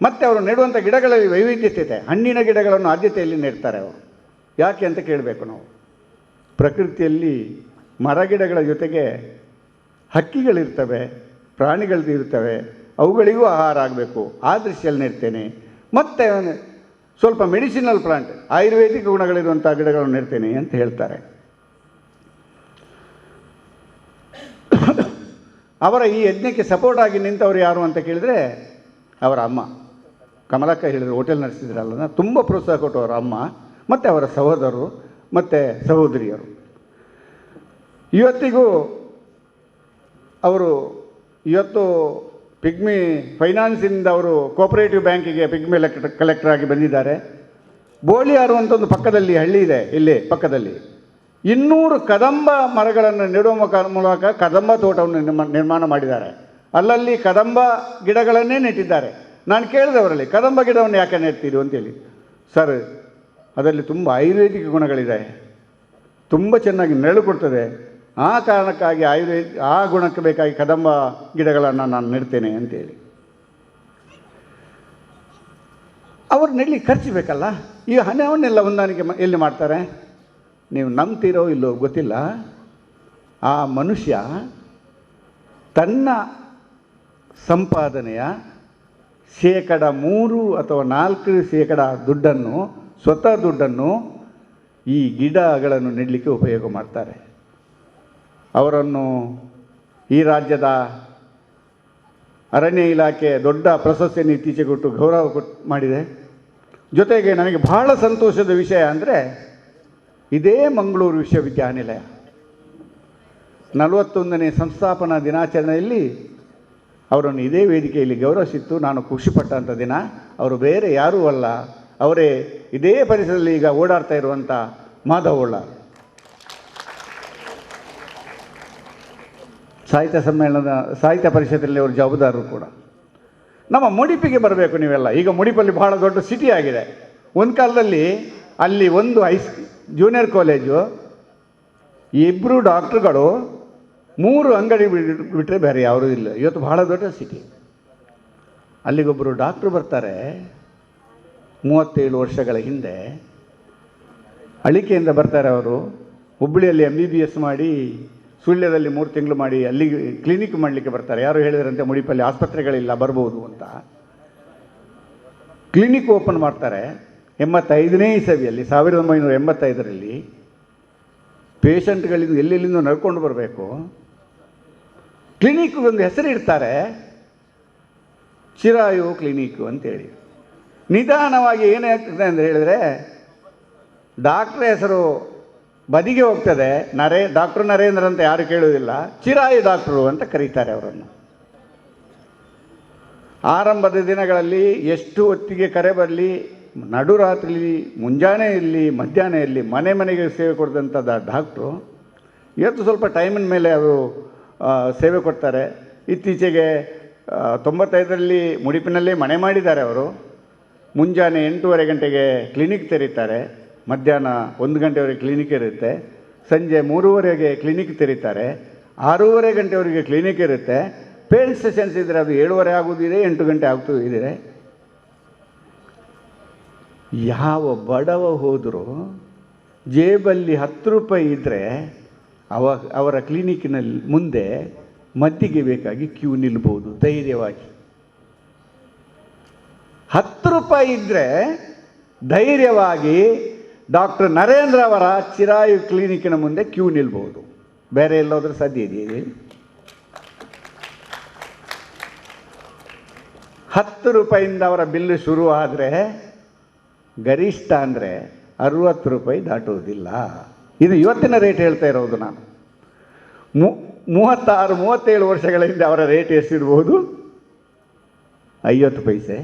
B: ಮತ್ತು ಅವರು ನೆಡುವಂಥ ಗಿಡಗಳಲ್ಲಿ ವೈವಿಧ್ಯತೆ ಇದೆ. ಹಣ್ಣಿನ ಗಿಡಗಳನ್ನು ಆದ್ಯತೆಯಲ್ಲಿ ನೆಡ್ತಾರೆ ಅವರು. ಯಾಕೆ ಅಂತ ಕೇಳಬೇಕು ನಾವು. ಪ್ರಕೃತಿಯಲ್ಲಿ ಮರಗಿಡಗಳ ಜೊತೆಗೆ ಹಕ್ಕಿಗಳಿರ್ತವೆ, ಪ್ರಾಣಿಗಳು ಇರ್ತವೆ, ಅವುಗಳಿಗೂ ಆಹಾರ ಆಗಬೇಕು. ಆ ದೃಷ್ಟಿಯಲ್ಲಿ ನೆಡ್ತೇನೆ. ಮತ್ತು ಸ್ವಲ್ಪ ಮೆಡಿಸಿನಲ್ ಪ್ಲಾಂಟ್, ಆಯುರ್ವೇದಿಕ್ ಗುಣಗಳಿರುವಂಥ ಗಿಡಗಳನ್ನು ನೆಡ್ತೇನೆ ಅಂತ ಹೇಳ್ತಾರೆ. ಅವರ ಈ ಯಜ್ಞಕ್ಕೆ ಸಪೋರ್ಟ್ ಆಗಿ ನಿಂತವರು ಯಾರು ಅಂತ ಕೇಳಿದರೆ ಅವರ ಅಮ್ಮ ಕಮಲಕ್ಕ ಹೇಳಿದರು. ಹೋಟೆಲ್ ನಡೆಸಿದ್ರಲ್ಲ, ತುಂಬ ಪ್ರೋತ್ಸಾಹ ಕೊಟ್ಟು ಅವರ ಅಮ್ಮ ಮತ್ತು ಅವರ ಸಹೋದರರು ಮತ್ತು ಸಹೋದರಿಯರು. ಇವತ್ತಿಗೂ ಅವರು ಇವತ್ತು ಪಿಗ್ಮಿ ಫೈನಾನ್ಸಿಂದ ಅವರು ಕೋಆಪರೇಟಿವ್ ಬ್ಯಾಂಕಿಗೆ ಪಿಗ್ಮಿ ಕಲೆಕ್ಟರ್ ಆಗಿ ಬಂದಿದ್ದಾರೆ. ಬೋಳಿಯಾರು ಅಂತ ಒಂದು ಪಕ್ಕದಲ್ಲಿ ಹಳ್ಳಿ ಇದೆ, ಇಲ್ಲಿ ಪಕ್ಕದಲ್ಲಿ 200 ಕದಂಬ ಮರಗಳನ್ನು ನೆಡುವ ಮೂಲಕ ಕದಂಬ ತೋಟವನ್ನು ನಿರ್ಮಾಣ ಮಾಡಿದ್ದಾರೆ. ಅಲ್ಲಲ್ಲಿ ಕದಂಬ ಗಿಡಗಳನ್ನೇ ನೆಟ್ಟಿದ್ದಾರೆ. ನಾನು ಕೇಳಿದವರಲ್ಲಿ ಕದಂಬ ಗಿಡವನ್ನು ಯಾಕೆ ನೆಡ್ತೀರಿ ಅಂತೇಳಿ. ಸರ್, ಅದರಲ್ಲಿ ತುಂಬ ಆಯುರ್ವೇದಿಕ್ ಗುಣಗಳಿದೆ, ತುಂಬ ಚೆನ್ನಾಗಿ ನೆರಳು ಕೊಡ್ತದೆ, ಆ ಕಾರಣಕ್ಕಾಗಿ ಆ ಗುಣಕ್ಕೆ ಬೇಕಾಗಿ ಕದಂಬ ಗಿಡಗಳನ್ನು ನಾನು ನೆಡ್ತೇನೆ ಅಂತೇಳಿ. ಅವರು ನೆಡ್ಲಿಕ್ಕೆ ಖರ್ಚು ಬೇಕಲ್ಲ, ಈ ಹಣವನ್ನೆಲ್ಲ ಹೊಂದಾಣಿಕೆ ಎಲ್ಲಿ ಮಾಡ್ತಾರೆ? ನೀವು ನಂಬ್ತೀರೋ ಇಲ್ಲೋ ಗೊತ್ತಿಲ್ಲ. ಆ ಮನುಷ್ಯ ತನ್ನ ಸಂಪಾದನೆಯ 3% ಅಥವಾ 4% ದುಡ್ಡನ್ನು, ಸ್ವತಃ ದುಡ್ಡನ್ನು ಈ ಗಿಡಗಳನ್ನು ನೆಡಲಿಕ್ಕೆ ಉಪಯೋಗ ಮಾಡ್ತಾರೆ. ಅವರನ್ನು ಈ ರಾಜ್ಯದ ಅರಣ್ಯ ಇಲಾಖೆ ದೊಡ್ಡ ಪ್ರಶಸ್ತಿಯನ್ನು ಇತ್ತೀಚೆಗೆ ಕೊಟ್ಟು ಗೌರವ ಮಾಡಿದೆ. ಜೊತೆಗೆ ನನಗೆ ಬಹಳ ಸಂತೋಷದ ವಿಷಯ ಅಂದರೆ, ಇದೇ ಮಂಗಳೂರು ವಿಶ್ವವಿದ್ಯಾನಿಲಯ 41ನೇ ಸಂಸ್ಥಾಪನಾ ದಿನಾಚರಣೆಯಲ್ಲಿ ಅವರನ್ನು ಇದೇ ವೇದಿಕೆಯಲ್ಲಿ ಗೌರವಿಸಿತ್ತು. ನಾನು ಖುಷಿಪಟ್ಟಂಥ ದಿನ. ಅವರು ಬೇರೆ ಯಾರೂ ಅಲ್ಲ, ಅವರೇ ಇದೇ ಪರಿಸರದಲ್ಲಿ ಈಗ ಓಡಾಡ್ತಾ ಇರುವಂಥ ಮಾಧವ್ ಉಳ್ಳಾರ್. ಸಾಹಿತ್ಯ ಸಮ್ಮೇಳನದ ಸಾಹಿತ್ಯ ಪರಿಷತ್ತಲ್ಲಿ ಅವರು ಜವಾಬ್ದಾರರು ಕೂಡ. ನಮ್ಮ ಮುಡಿಪಿಗೆ ಬರಬೇಕು ನೀವೆಲ್ಲ. ಈಗ ಮುಡಿಪಲ್ಲಿ ಬಹಳ ದೊಡ್ಡ ಸಿಟಿ ಆಗಿದೆ. ಒಂದು ಕಾಲದಲ್ಲಿ ಅಲ್ಲಿ ಒಂದು ಜೂನಿಯರ್ ಕಾಲೇಜು, 2 ಡಾಕ್ಟ್ರುಗಳು, 3 ಅಂಗಡಿ ಬಿಟ್ಟರೆ ಬೇರೆ ಯಾವುದೂ ಇಲ್ಲ. ಇವತ್ತು ಬಹಳ ದೊಡ್ಡ ಸಿಟಿ. ಅಲ್ಲಿಗೊಬ್ಬರು ಡಾಕ್ಟ್ರು ಬರ್ತಾರೆ. 37 ವರ್ಷಗಳ ಹಿಂದೆ ಅಳಿಕೆಯಿಂದ ಬರ್ತಾರೆ ಅವರು. ಹುಬ್ಬಳ್ಳಿಯಲ್ಲಿ MBBS ಮಾಡಿ, ಸುಳ್ಯದಲ್ಲಿ 3 ತಿಂಗಳು ಮಾಡಿ ಅಲ್ಲಿ ಕ್ಲಿನಿಕ್ ಮಾಡಲಿಕ್ಕೆ ಬರ್ತಾರೆ. ಯಾರು ಹೇಳಿದ್ರಂತೆ ಮುಡಿಪಲ್ಲಿ ಆಸ್ಪತ್ರೆಗಳಿಲ್ಲ, ಬರ್ಬೋದು ಅಂತ. ಕ್ಲಿನಿಕ್ ಓಪನ್ ಮಾಡ್ತಾರೆ 85ನೇ ಇಸವಿಯಲ್ಲಿ, 1985ರಲ್ಲಿ. ಪೇಷಂಟ್ಗಳಿಂದ ಎಲ್ಲೆಲ್ಲಿಂದ ನಡ್ಕೊಂಡು ಬರಬೇಕು. ಕ್ಲಿನಿಕ್ಗೊಂದು ಹೆಸರು ಇಡ್ತಾರೆ, ಚಿರಾಯು ಕ್ಲಿನಿಕ್ ಅಂತೇಳಿ. ನಿಧಾನವಾಗಿ ಏನಾಗ್ತದೆ ಅಂತ ಹೇಳಿದರೆ, ಡಾಕ್ಟ್ರ್ ಹೆಸರು ಬದಿಗೆ ಹೋಗ್ತದೆ. ಡಾಕ್ಟ್ರು ನರೇಂದ್ರ ಅಂತ ಯಾರು ಕೇಳುವುದಿಲ್ಲ, ಚಿರಾಯು ಡಾಕ್ಟ್ರು ಅಂತ ಕರೀತಾರೆ ಅವರನ್ನು. ಆರಂಭದ ದಿನಗಳಲ್ಲಿ ಎಷ್ಟು ಹೊತ್ತಿಗೆ ಕರೆ ಬರಲಿ, ನಡುರಾತ್ರಿಲಿ, ಮುಂಜಾನೆ ಇರಲಿ, ಮಧ್ಯಾಹ್ನ ಇರಲಿ, ಮನೆ ಮನೆಗೆ ಸೇವೆ ಕೊಡಿದಂಥದ್ದು ಡಾಕ್ಟ್ರು. ಇವತ್ತು ಸ್ವಲ್ಪ ಟೈಮಿನ ಮೇಲೆ ಅವರು ಸೇವೆ ಕೊಡ್ತಾರೆ. ಇತ್ತೀಚೆಗೆ 95ರಲ್ಲಿ ಮುಡಿಪಿನಲ್ಲಿ ಮನೆ ಮಾಡಿದ್ದಾರೆ ಅವರು. ಮುಂಜಾನೆ 8:30 ಗಂಟೆಗೆ ಕ್ಲಿನಿಕ್ ತೆರೀತಾರೆ, ಮಧ್ಯಾಹ್ನ 1 ಗಂಟೆವರೆಗೆ ಕ್ಲಿನಿಕ್ ಇರುತ್ತೆ, ಸಂಜೆ 3:30ಗೆ ಕ್ಲಿನಿಕ್ ತೆರೀತಾರೆ, 6:30 ಗಂಟೆವರೆಗೆ ಕ್ಲಿನಿಕ್ ಇರುತ್ತೆ. ಪೇರೆಂಟ್ ಸೆಷನ್ಸ್ ಇದ್ದರೆ ಅದು 7:30 ಆಗೋದಿದೆ, 8 ಗಂಟೆ ಆಗ್ತೂ ಇದೆ. ಯಾವ ಬಡವ ಹೋದರೂ ಜೇಬಲ್ಲಿ 10 ರೂಪಾಯಿ ಇದ್ದರೆ ಅವರ ಕ್ಲಿನಿಕ್ಕಿನಲ್ಲಿ ಮುಂದೆ ಮದ್ದಿಗೆ ಬೇಕಾಗಿ ಕ್ಯೂ ನಿಲ್ಬೋದು ಧೈರ್ಯವಾಗಿ. 10 ರೂಪಾಯಿ ಇದ್ದರೆ ಧೈರ್ಯವಾಗಿ ಡಾಕ್ಟರ್ ನರೇಂದ್ರ ಅವರ ಚಿರಾಯು ಕ್ಲಿನಿಕ್ಕಿನ ಮುಂದೆ ಕ್ಯೂ ನಿಲ್ಬೋದು. ಬೇರೆ ಎಲ್ಲೋದ್ರೂ ಸಾಧ್ಯ ಇದೆಯೇ? 10 ರೂಪಾಯಿಂದ ಅವರ ಬಿಲ್ಲು ಶುರು ಆದರೆ ಗರಿಷ್ಠ ಅಂದರೆ 60 ರೂಪಾಯಿ ದಾಟುವುದಿಲ್ಲ. ಇದು ಇವತ್ತಿನ ರೇಟ್ ಹೇಳ್ತಾ ಇರೋದು ನಾನು. 36-37 ವರ್ಷಗಳ ಹಿಂದೆ ಅವರ ರೇಟ್ ಎಷ್ಟಿರ್ಬೋದು? 50 ಪೈಸೆ,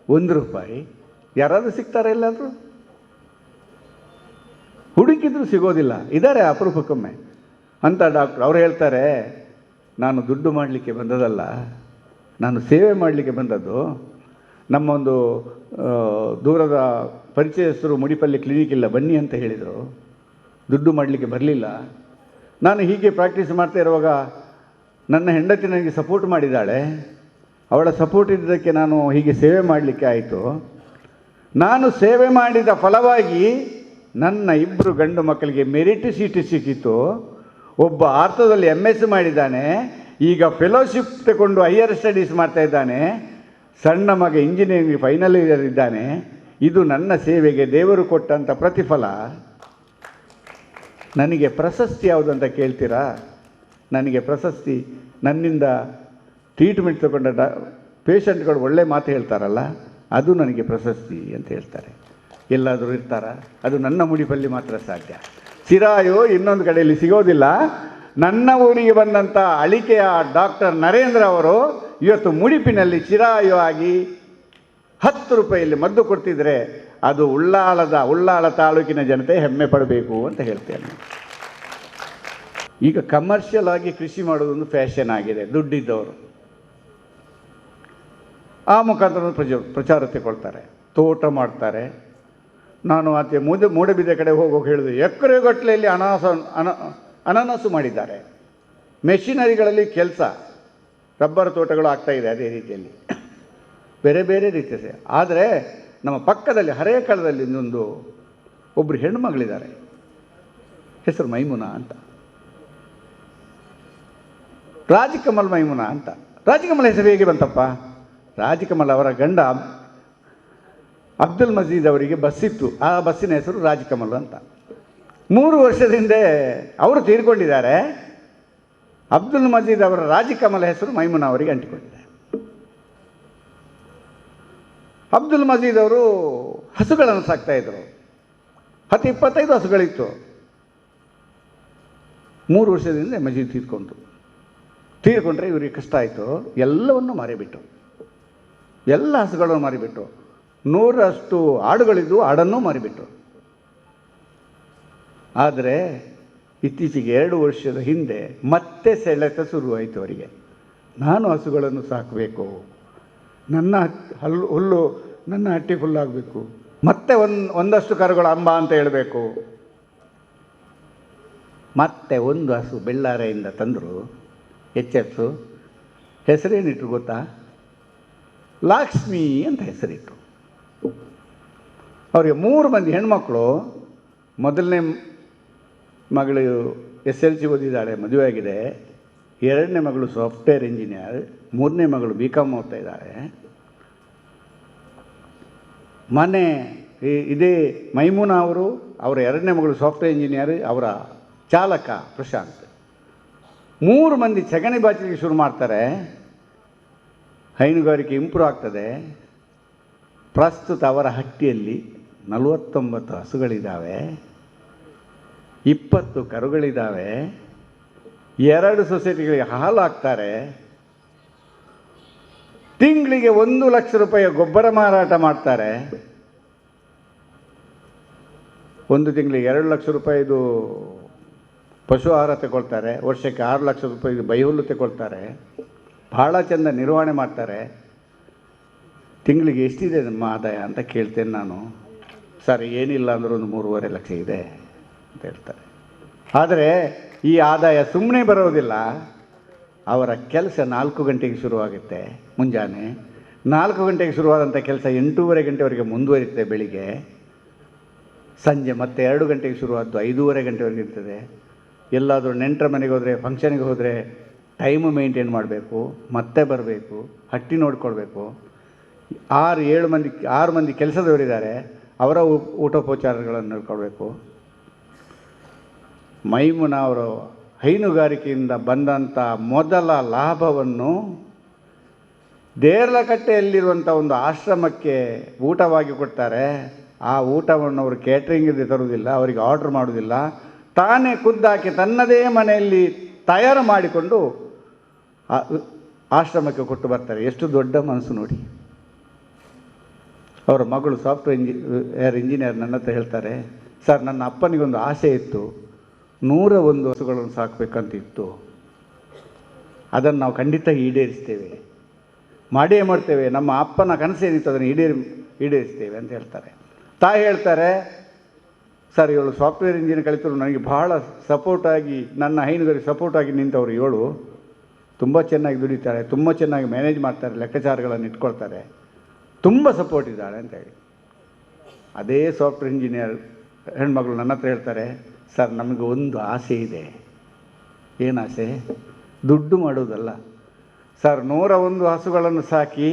B: 1 ರೂಪಾಯಿ. ಯಾರಾದರೂ ಸಿಗ್ತಾರೆ ಎಲ್ಲಾದರೂ? ಹುಡುಕಿದ್ರು ಸಿಗೋದಿಲ್ಲ. ಇದ್ದಾರೆ ಅಪರೂಪಕ್ಕೊಮ್ಮೆ ಅಂತ ಡಾಕ್ಟ್ರು. ಅವ್ರು ಹೇಳ್ತಾರೆ, ನಾನು ದುಡ್ಡು ಮಾಡಲಿಕ್ಕೆ ಬಂದದಲ್ಲ, ನಾನು ಸೇವೆ ಮಾಡಲಿಕ್ಕೆ ಬಂದದ್ದು. ನಮ್ಮೊಂದು ದೂರದ ಪರಿಚಯಸ್ಥರು ಮುಡಿಪಲ್ಲಿ ಕ್ಲಿನಿಕ್ ಇಲ್ಲ, ಬನ್ನಿ ಅಂತ ಹೇಳಿದರು. ದುಡ್ಡು ಮಾಡಲಿಕ್ಕೆ ಬರಲಿಲ್ಲ. ನಾನು ಹೀಗೆ ಪ್ರಾಕ್ಟೀಸ್ ಮಾಡ್ತಾ ಇರುವಾಗ ನನ್ನ ಹೆಂಡತಿ ನನಗೆ ಸಪೋರ್ಟ್ ಮಾಡಿದ್ದಾಳೆ. ಅವಳ ಸಪೋರ್ಟ್ ಇದ್ದಕ್ಕೆ ನಾನು ಹೀಗೆ ಸೇವೆ ಮಾಡಲಿಕ್ಕೆ ಆಯಿತು. ನಾನು ಸೇವೆ ಮಾಡಿದ ಫಲವಾಗಿ ನನ್ನ 2 ಗಂಡು ಮಕ್ಕಳಿಗೆ ಮೆರಿಟ್ ಸೀಟ್ ಸಿಕ್ಕಿತು. ಒಬ್ಬ ಆರ್ಥೋದಲ್ಲಿ MS ಮಾಡಿದ್ದಾನೆ, ಈಗ ಫೆಲೋಶಿಪ್ ತಗೊಂಡು ಹೈಯರ್ ಸ್ಟಡೀಸ್ ಮಾಡ್ತಾ ಇದ್ದಾನೆ. ಸಣ್ಣ ಮಗ ಇಂಜಿನಿಯರಿಂಗ್ ಫೈನಲ್ ಇಯರ್ ಇದ್ದಾನೆ. ಇದು ನನ್ನ ಸೇವೆಗೆ ದೇವರು ಕೊಟ್ಟಂಥ ಪ್ರತಿಫಲ. ನನಗೆ ಪ್ರಶಸ್ತಿ ಯಾವುದಂತ ಕೇಳ್ತೀರಾ? ನನಗೆ ಪ್ರಶಸ್ತಿ ನನ್ನಿಂದ ಟ್ರೀಟ್ಮೆಂಟ್ ತಗೊಂಡ ಪೇಷಂಟ್ಗಳು ಒಳ್ಳೆ ಮಾತು ಹೇಳ್ತಾರಲ್ಲ, ಅದು ನನಗೆ ಪ್ರಶಸ್ತಿ ಅಂತ ಹೇಳ್ತಾರೆ. ಎಲ್ಲಾದರೂ ಇರ್ತಾರ? ಅದು ನನ್ನ ಮುಡಿಪಲ್ಲಿ ಮಾತ್ರ ಸಾಧ್ಯ. ಚಿರಾಯು ಇನ್ನೊಂದು ಕಡೆಯಲ್ಲಿ ಸಿಗೋದಿಲ್ಲ. ನನ್ನ ಊರಿಗೆ ಬಂದಂಥ ಅಳಿಕೆಯ ಡಾಕ್ಟರ್ ನರೇಂದ್ರ ಅವರು ಇವತ್ತು ಮುಡಿಪಿನಲ್ಲಿ ಚಿರಾಯುವಾಗಿ 10 ರೂಪಾಯಿಯಲ್ಲಿ ಮದ್ದು ಕೊಡ್ತಿದ್ರೆ ಅದು ಉಳ್ಳಾಳ ತಾಲೂಕಿನ ಜನತೆ ಹೆಮ್ಮೆ ಪಡಬೇಕು ಅಂತ ಹೇಳ್ತೇನೆ. ಈಗ ಕಮರ್ಷಿಯಲ್ ಆಗಿ ಕೃಷಿ ಮಾಡೋದೊಂದು ಫ್ಯಾಷನ್ ಆಗಿದೆ. ದುಡ್ಡಿದ್ದವರು ಆ ಮುಖಾಂತರ ಪ್ರಚಾರ ತಗೊಳ್ತಾರೆ, ತೋಟ ಮಾಡ್ತಾರೆ. ನಾನು ಆಚೆ ಮೂಡಬಿದ್ದೆ ಕಡೆ ಹೋಗೋಕೆ ಹೇಳಿದೆ, ಎಕರೆಗಟ್ಟಲೆಯಲ್ಲಿ ಅನಾನಸು ಮಾಡಿದ್ದಾರೆ. ಮೆಷಿನರಿಗಳಲ್ಲಿ ಕೆಲಸ, ರಬ್ಬರ್ ತೋಟಗಳು ಆಗ್ತಾಯಿದೆ ಅದೇ ರೀತಿಯಲ್ಲಿ, ಬೇರೆ ಬೇರೆ ರೀತಿಯಲ್ಲಿ. ಆದರೆ ನಮ್ಮ ಪಕ್ಕದಲ್ಲಿ ಹರೇಕಳದಲ್ಲಿ ಒಬ್ಬರು ಹೆಣ್ಣುಮಗಳಿದ್ದಾರೆ, ಹೆಸರು ಮೈಮುನಾ ಅಂತ, ರಾಜಕಮಲ್ ಮೈಮುನಾ ಅಂತ. ರಾಜಕಮಲ್ ಹೆಸರು ಹೇಗೆ ಬಂತಪ್ಪ? ರಾಜಕಮಲ್ ಅವರ ಗಂಡ ಅಬ್ದುಲ್ ಮಜೀದ್ ಅವರಿಗೆ ಬಸ್ಸಿತ್ತು, ಆ ಬಸ್ಸಿನ ಹೆಸರು ರಾಜಕಮಲ್ ಅಂತ. 3 ವರ್ಷದ ಹಿಂದೆ ಅವರು ತೀರ್ಕೊಂಡಿದ್ದಾರೆ. ಅಬ್ದುಲ್ ಮಜೀದ್ ಅವರ ರಾಜಕಮಲ್ ಹೆಸರು ಮೈಮುನಾ ಅವರಿಗೆ ಅಂಟಿಕೊಂಡಿದೆ. ಅಬ್ದುಲ್ ಮಜೀದ್ ಅವರು ಹಸುಗಳನ್ನು ಸಾಕ್ತಾಯಿದ್ರು. 10-25 ಹಸುಗಳಿತ್ತು. 3 ವರ್ಷದಿಂದ ಮಜೀದ್ ತೀರ್ಕೊಂಡ್ರೆ ಇವರಿಗೆ ಕಷ್ಟ ಆಯಿತು. ಎಲ್ಲವನ್ನು ಮಾರಿಬಿಟ್ಟು, ಎಲ್ಲ ಹಸುಗಳನ್ನು ಮಾರಿಬಿಟ್ಟು, 100ರಷ್ಟು ಆಡುಗಳಿದ್ದು ಆಡನ್ನೂ ಮಾರಿಬಿಟ್ಟು. ಆದರೆ ಇತ್ತೀಚೆಗೆ 2 ವರ್ಷದ ಹಿಂದೆ ಮತ್ತೆ ಸೆಳೆತ ಶುರುವಾಯಿತು ಅವರಿಗೆ. ನಾನು ಹಸುಗಳನ್ನು ಸಾಕಬೇಕು, ನನ್ನ ಹುಲ್ಲು ನನ್ನ ಹಟ್ಟಿ ಹುಲ್ಲಾಗಬೇಕು, ಮತ್ತೆ ಒಂದಷ್ಟು ಕರುಗಳು ಅಂಬ ಅಂತ ಹೇಳಬೇಕು. ಮತ್ತೆ ಒಂದು ಹಸು ಬೆಳ್ಳಾರೆಯಿಂದ ತಂದರು, ಎಚ್ಚೆತ್ತು. ಹೆಸರೇನಿಟ್ರು ಗೊತ್ತಾ? ಲಕ್ಷ್ಮಿ ಅಂತ ಹೆಸರಿಟ್ಟು. ಅವರಿಗೆ 3 ಮಂದಿ ಹೆಣ್ಮಕ್ಳು. ಮೊದಲನೇ ಮಗಳು SLC ಓದಿದ್ದಾಳೆ, ಮದುವೆ ಆಗಿದೆ. 2ನೇ ಮಗಳು ಸಾಫ್ಟ್ವೇರ್ ಇಂಜಿನಿಯರ್, 3ನೇ ಮಗಳು BCom ಓದ್ತಾ ಇದ್ದಾಳೆ. ಮನೆ ಇದೇ ಮೈಮುನಾ ಅವರು, ಅವರ 2ನೇ ಮಗಳು ಸಾಫ್ಟ್ವೇರ್ ಇಂಜಿನಿಯರ್, ಅವರ ಚಾಲಕ ಪ್ರಶಾಂತ್. 3 ಮಂದಿ ಸಗಣಿ ಬಾಚಲಿಕ್ಕೆ ಶುರು ಮಾಡ್ತಾರೆ. ಹೈನುಗಾರಿಕೆ ಇಂಪ್ರೂವ್ ಆಗ್ತದೆ. ಪ್ರಸ್ತುತ ಅವರ ಹಟ್ಟಿಯಲ್ಲಿ 49 ಹಸುಗಳಿದ್ದಾವೆ, 20 ಕರುಗಳಿದ್ದಾವೆ, 2 ಸೊಸೈಟಿಗಳಿಗೆ ಹಾಲು ಹಾಕ್ತಾರೆ. ತಿಂಗಳಿಗೆ 1 ಲಕ್ಷ ರೂಪಾಯಿ ಗೊಬ್ಬರ ಮಾರಾಟ ಮಾಡ್ತಾರೆ. ಒಂದು ತಿಂಗಳಿಗೆ 2 ಲಕ್ಷ ರೂಪಾಯಿದು ಪಶು ಆಹಾರ ತಗೊಳ್ತಾರೆ. ವರ್ಷಕ್ಕೆ 6 ಲಕ್ಷ ರೂಪಾಯಿದು ಬೈಹುಲ್ಲು ತಗೊಳ್ತಾರೆ. ಭಾಳ ಚೆಂದ ನಿರ್ವಹಣೆ ಮಾಡ್ತಾರೆ. ತಿಂಗಳಿಗೆ ಎಷ್ಟಿದೆ ನಮ್ಮ ಆದಾಯ ಅಂತ ಕೇಳ್ತೇನೆ ನಾನು. ಸರ್ ಏನಿಲ್ಲ ಅಂದರೂ ಒಂದು 3.5 ಲಕ್ಷ ಇದೆ ಅಂತ ಹೇಳ್ತಾರೆ. ಆದರೆ ಈ ಆದಾಯ ಸುಮ್ಮನೆ ಬರೋದಿಲ್ಲ. ಅವರ ಕೆಲಸ 4 ಗಂಟೆಗೆ ಶುರುವಾಗುತ್ತೆ ಮುಂಜಾನೆ. 4 ಗಂಟೆಗೆ ಶುರುವಾದಂಥ ಕೆಲಸ 8:30 ಗಂಟೆವರೆಗೆ ಮುಂದುವರಿಯುತ್ತೆ ಬೆಳಿಗ್ಗೆ. ಸಂಜೆ ಮತ್ತೆ 2 ಗಂಟೆಗೆ ಶುರುವಾದ್ದು 5:30 ಗಂಟೆವರೆಗೆ ಇರ್ತದೆ. ಎಲ್ಲಾದರೂ ನೆಂಟರ ಮನೆಗೆ ಹೋದರೆ, ಫಂಕ್ಷನ್ಗೆ ಹೋದರೆ ಟೈಮು ಮೇಂಟೈನ್ ಮಾಡಬೇಕು, ಮತ್ತೆ ಬರಬೇಕು, ಹಟ್ಟಿ ನೋಡ್ಕೊಳ್ಬೇಕು. 6 ಮಂದಿ ಕೆಲಸದವರಿದ್ದಾರೆ, ಅವರ ಊಟೋಪಚಾರಗಳನ್ನು ನೋಡ್ಕೊಳ್ಬೇಕು. ಮೈಮುನಾ ಅವರು ಹೈನುಗಾರಿಕೆಯಿಂದ ಬಂದಂಥ ಮೊದಲ ಲಾಭವನ್ನು ದೇರ್ಲಕಟ್ಟೆಯಲ್ಲಿರುವಂಥ ಒಂದು ಆಶ್ರಮಕ್ಕೆ ಊಟವಾಗಿ ಕೊಡ್ತಾರೆ. ಆ ಊಟವನ್ನು ಅವರು ಕೇಟ್ರಿಂಗಿಗೆ ತರುವುದಿಲ್ಲ, ಅವರಿಗೆ ಆರ್ಡ್ರ್ ಮಾಡೋದಿಲ್ಲ, ತಾನೇ ಖುದ್ದಾಕಿ ತನ್ನದೇ ಮನೆಯಲ್ಲಿ ತಯಾರು ಮಾಡಿಕೊಂಡು ಆಶ್ರಮಕ್ಕೆ ಕೊಟ್ಟು ಬರ್ತಾರೆ. ಎಷ್ಟು ದೊಡ್ಡ ಮನಸ್ಸು ನೋಡಿ. ಅವರ ಮಗಳು ಸಾಫ್ಟ್ವೇರ್ ಇಂಜಿನಿಯರ್ ನನ್ನ ಹತ್ರ ಹೇಳ್ತಾರೆ, ಸರ್ ನನ್ನ ಅಪ್ಪನಿಗೊಂದು ಆಸೆ ಇತ್ತು, 101 ಹಸುಗಳನ್ನು ಸಾಕಬೇಕಂತಿತ್ತು. ಅದನ್ನು ನಾವು ಖಂಡಿತ ಈಡೇರಿಸ್ತೇವೆ, ಮಾಡೇ ಮಾಡ್ತೇವೆ. ನಮ್ಮ ಅಪ್ಪನ ಕನಸೇನಿತ್ತು ಅದನ್ನು ಈಡೇರಿಸ್ತೇವೆ ಅಂತ ಹೇಳ್ತಾರೆ. ತಾಯಿ ಹೇಳ್ತಾರೆ, ಸರ್ ಇವಳು ಸಾಫ್ಟ್ವೇರ್ ಇಂಜಿನಿಯರ್ ಕಲಿತರು, ನನಗೆ ಭಾಳ ಸಪೋರ್ಟಾಗಿ, ನನ್ನ ಹೈನುಗಾರಿಕೆ ಸಪೋರ್ಟಾಗಿ ನಿಂತವರು ಇವಳು. ತುಂಬ ಚೆನ್ನಾಗಿ ದುಡಿತಾರೆ, ತುಂಬ ಚೆನ್ನಾಗಿ ಮ್ಯಾನೇಜ್ ಮಾಡ್ತಾರೆ, ಲೆಕ್ಕಾಚಾರಗಳನ್ನು ಇಟ್ಕೊಳ್ತಾರೆ, ತುಂಬ ಸಪೋರ್ಟ್ ಇದ್ದಾಳೆ ಅಂತ ಹೇಳಿ. ಅದೇ ಸಾಫ್ಟ್ವೇರ್ ಇಂಜಿನಿಯರ್ ಹೆಣ್ಮಗಳು ನನ್ನ ಹತ್ರ ಹೇಳ್ತಾರೆ, ಸರ್ ನಮಗೆ ಒಂದು ಆಸೆ ಇದೆ. ಏನು ಆಸೆ? ದುಡ್ಡು ಮಾಡೋದಲ್ಲ ಸರ್. 101 ಹಸುಗಳನ್ನು ಸಾಕಿ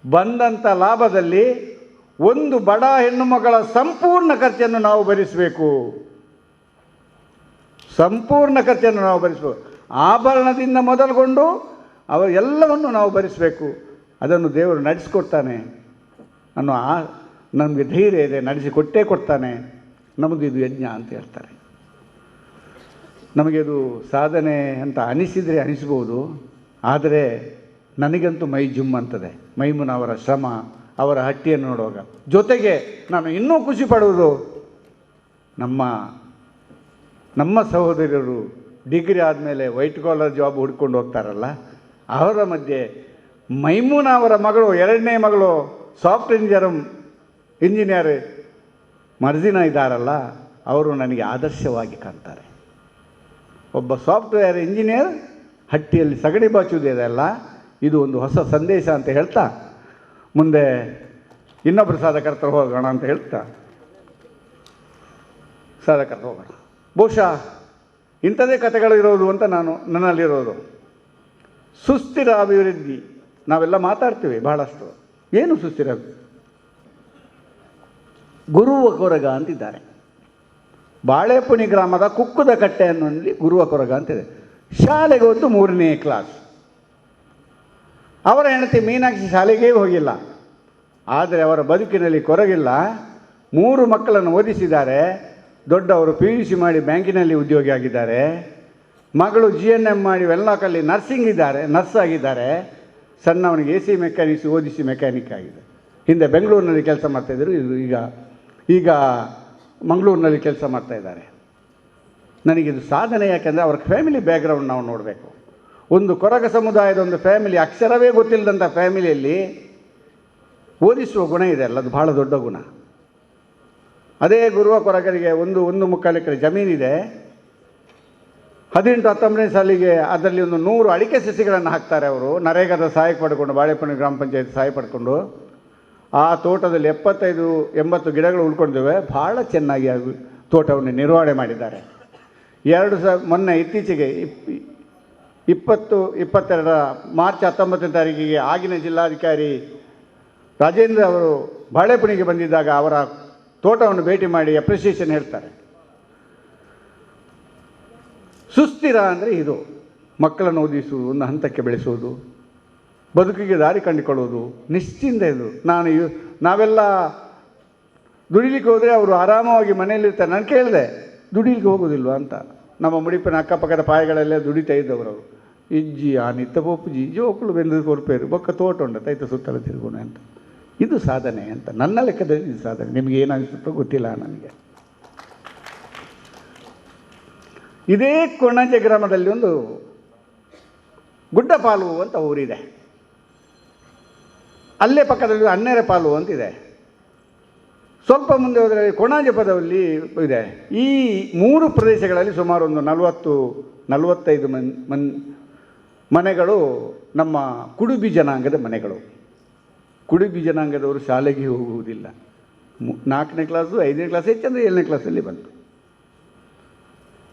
B: ಬಂದಂಥ ಲಾಭದಲ್ಲಿ ಒಂದು ಬಡ ಹೆಣ್ಣು ಮಗಳ ಸಂಪೂರ್ಣ ಖರ್ಚನ್ನು ನಾವು ಭರಿಸಬೇಕು. ಸಂಪೂರ್ಣ ಖರ್ಚನ್ನು ನಾವು ಭರಿಸಬೇಕು. ಆಭರಣದಿಂದ ಮೊದಲುಗೊಂಡು ಎಲ್ಲವನ್ನು ನಾವು ಭರಿಸಬೇಕು. ಅದನ್ನು ದೇವರು ನಡೆಸಿಕೊಡ್ತಾನೆ ಅನ್ನೋ ನಮಗೆ ಧೈರ್ಯ ಇದೆ, ನಡೆಸಿಕೊಟ್ಟೇ ಕೊಡ್ತಾನೆ. ನಮ್ಮದು ಇದು ಯಜ್ಞ ಅಂತ ಹೇಳ್ತಾರೆ. ನಮಗೆ ಅದು ಸಾಧನೆ ಅಂತ ಅನಿಸಿದರೆ ಅನಿಸ್ಬೋದು, ಆದರೆ ನನಗಂತೂ ಮೈ ಜುಮ್ ಅಂತದೆ ಮೈಮುನ ಅವರ ಶ್ರಮ, ಅವರ ಹಟ್ಟಿಯನ್ನು ನೋಡುವಾಗ. ಜೊತೆಗೆ ನಾನು ಇನ್ನೂ ಖುಷಿ ಪಡುವುದು, ನಮ್ಮ ಸಹೋದರರು ಡಿಗ್ರಿ ಆದಮೇಲೆ ವೈಟ್ ಕಾಲರ್ ಜಾಬ್ ಹುಡ್ಕೊಂಡು ಹೋಗ್ತಾರಲ್ಲ, ಅವರ ಮಧ್ಯೆ ಮೈಮೂನ ಅವರ ಮಗಳು, ಎರಡನೇ ಮಗಳು ಸಾಫ್ಟ್ವೇರ್ ಇಂಜಿನಿಯರ್ ಮರ್ಜಿನ ಇದ್ದಾರಲ್ಲ, ಅವರು ನನಗೆ ಆದರ್ಶವಾಗಿ ಕಾಣ್ತಾರೆ. ಒಬ್ಬ ಸಾಫ್ಟ್ವೇರ್ ಇಂಜಿನಿಯರ್ ಹಟ್ಟಿಯಲ್ಲಿ ಸಗಣಿ ಬಾಚುವುದಿದೆಯಲ್ಲ, ಇದು ಒಂದು ಹೊಸ ಸಂದೇಶ ಅಂತ ಹೇಳ್ತಾ ಮುಂದೆ ಇನ್ನೊಬ್ಬರು ಸಾಧಕರ ಹೋಗೋಣ ಅಂತ ಹೇಳ್ತಾ ಸಾಧಕರ ಹೋಗೋಣ. ಬಹುಶಃ ಇಂಥದೇ ಕಥೆಗಳು ಇರೋದು ಅಂತ ನನ್ನಲ್ಲಿರೋದು. ಸುಸ್ಥಿರ ಅಭಿವೃದ್ಧಿ ನಾವೆಲ್ಲ ಮಾತಾಡ್ತೀವಿ ಬಹಳಷ್ಟು. ಏನು ಸುಸ್ಥಿರ? ಗುರುವ ಕೊರಗ ಅಂತಿದ್ದಾರೆ. ಬಾಳೆಪುಣಿ ಗ್ರಾಮದ ಕುಕ್ಕುದ ಕಟ್ಟೆ ಅನ್ನೋಲ್ಲಿ ಗುರುವ ಕೊರಗ ಅಂತಿದೆ. ಶಾಲೆಗೆ ಒಂದು 3ನೇ ಕ್ಲಾಸ್. ಅವರ ಹೆಂಡತಿ ಮೀನಾಕ್ಷಿ ಶಾಲೆಗೇ ಹೋಗಿಲ್ಲ, ಆದರೆ ಅವರ ಬದುಕಿನಲ್ಲಿ ಕೊರಗಿಲ್ಲ. 3 ಮಕ್ಕಳನ್ನು ಓದಿಸಿದ್ದಾರೆ. ದೊಡ್ಡವರು PUC ಮಾಡಿ ಬ್ಯಾಂಕಿನಲ್ಲಿ ಉದ್ಯೋಗಿ ಆಗಿದ್ದಾರೆ. ಮಗಳು GNM ಮಾಡಿ ವೆಲ್ಲಾಕಲ್ಲಿ ನರ್ಸ್ ಆಗಿದ್ದಾರೆ. ಸಣ್ಣವನಿಗೆ AC ಮೆಕ್ಯಾನಿಕ್ಸ್ ಓದಿಸಿ ಮೆಕ್ಯಾನಿಕ್ ಆಗಿದೆ. ಹಿಂದೆ ಬೆಂಗಳೂರಿನಲ್ಲಿ ಕೆಲಸ ಮಾಡ್ತಾಯಿದ್ರು, ಈಗ ಮಂಗಳೂರಿನಲ್ಲಿ ಕೆಲಸ ಮಾಡ್ತಾಯಿದ್ದಾರೆ. ನನಗಿದು ಸಾಧನೆ, ಯಾಕೆಂದರೆ ಅವ್ರ ಫ್ಯಾಮಿಲಿ ಬ್ಯಾಕ್ಗ್ರೌಂಡ್ ನಾವು ನೋಡಬೇಕು. ಒಂದು ಕೊರಗ ಸಮುದಾಯದ ಒಂದು ಫ್ಯಾಮಿಲಿ, ಅಕ್ಷರವೇ ಗೊತ್ತಿಲ್ಲದಂಥ ಫ್ಯಾಮಿಲಿಯಲ್ಲಿ ಓದಿಸುವ ಗುಣ ಇದೆ ಅಲ್ಲ, ಅದು ಭಾಳ ದೊಡ್ಡ ಗುಣ. ಅದೇ ಗುರುವ ಕೊರಗರಿಗೆ 1.25 ಎಕರೆ ಜಮೀನಿದೆ. 18-19ನೇ ಸಾಲಿಗೆ ಅದರಲ್ಲಿ ಒಂದು 100 ಅಡಿಕೆ ಸಸಿಗಳನ್ನು ಹಾಕ್ತಾರೆ ಅವರು. ನರೇಗಾದ ಸಹಾಯ ಪಡ್ಕೊಂಡು, ಬಾಳೆಪುಣಿ ಗ್ರಾಮ ಪಂಚಾಯತ್ ಸಹಾಯ ಪಡ್ಕೊಂಡು ಆ ತೋಟದಲ್ಲಿ 75-80 ಗಿಡಗಳು ಉಳ್ಕೊಂಡಿವೆ. ಭಾಳ ಚೆನ್ನಾಗಿ ತೋಟವನ್ನು ನಿರ್ವಹಣೆ ಮಾಡಿದ್ದಾರೆ. ಮೊನ್ನೆ ಇತ್ತೀಚೆಗೆ 2022 ಮಾರ್ಚ್ 19ನೇ ತಾರೀಕಿಗೆ ಆಗಿನ ಜಿಲ್ಲಾಧಿಕಾರಿ ರಾಜೇಂದ್ರ ಅವರು ಬಾಳೆಪುಣಿಗೆ ಬಂದಿದ್ದಾಗ ಅವರ ತೋಟವನ್ನು ಭೇಟಿ ಮಾಡಿ ಅಪ್ರಿಸಿಯೇಷನ್ ಹೇಳ್ತಾರೆ. ಸುಸ್ಥಿರ ಅಂದರೆ ಇದು, ಮಕ್ಕಳನ್ನು ಓದಿಸುವುದು, ಒಂದು ಹಂತಕ್ಕೆ ಬೆಳೆಸುವುದು, ಬದುಕಿಗೆ ದಾರಿ ಕಂಡುಕೊಳ್ಳುವುದು, ನಿಶ್ಚಿಂತ ಇದು. ನಾವೆಲ್ಲ ದುಡಿಲಿಕ್ಕೆ ಹೋದರೆ ಅವರು ಆರಾಮವಾಗಿ ಮನೆಯಲ್ಲಿರ್ತಾರೆ. ನಾನು ಕೇಳಿದೆ, ದುಡಿಲಿಕ್ಕೆ ಹೋಗೋದಿಲ್ವ ಅಂತ. ನಮ್ಮ ಮುಡಿಪಿನ ಅಕ್ಕಪಕ್ಕದ ಪಾಯಗಳೆಲ್ಲ ದುಡಿತಾ ಇದ್ದವರು. ಅವರು ಇಜ್ಜಿ ಆನಿತ್ತ ಪೊಪ್ಪುಜಿ ಜೋಕುಳು ಬೆಂದು ಕೊರ್ಪೇರು ಬೊಕ್ಕ ತೋಟ ಉಂಡ ತೈತ ಸುತ್ತಲ ತಿರುಗುಣ ಅಂತ. ಇದು ಸಾಧನೆ ಅಂತ ನನ್ನ ಲೆಕ್ಕದಲ್ಲಿ. ಇದು ಸಾಧನೆ. ನಿಮಗೆ ಏನು ಅನಿಸುತ್ತೋ ಗೊತ್ತಿಲ್ಲ ನನಗೆ. ಇದೇ ಕೊಣಾಜೆ ಗ್ರಾಮದಲ್ಲಿ ಒಂದು ಗುಡ್ಡಪಾಲು ಅಂತ ಊರಿದೆ. ಅಲ್ಲೇ ಪಕ್ಕದಲ್ಲಿ ಅನ್ನೆರೆ ಪಾಲು ಅಂತಿದೆ. ಸ್ವಲ್ಪ ಮುಂದೆ ಹೋದರೆ ಕೊಣಾಜೆ ಪದದಲ್ಲಿ ಇದೆ. ಈ 3 ಪ್ರದೇಶಗಳಲ್ಲಿ ಸುಮಾರು ಒಂದು 40-45 ಮನೆಗಳು ನಮ್ಮ ಕುಡುಬಿ ಜನಾಂಗದ ಮನೆಗಳು. ಕುಡುಬಿ ಜನಾಂಗದವರು ಶಾಲೆಗೆ ಹೋಗುವುದಿಲ್ಲ. 4ನೇ ಕ್ಲಾಸು 5ನೇ ಕ್ಲಾಸ್, ಹೆಚ್ಚಂದರೆ 7ನೇ ಕ್ಲಾಸಲ್ಲಿ ಬಂತು.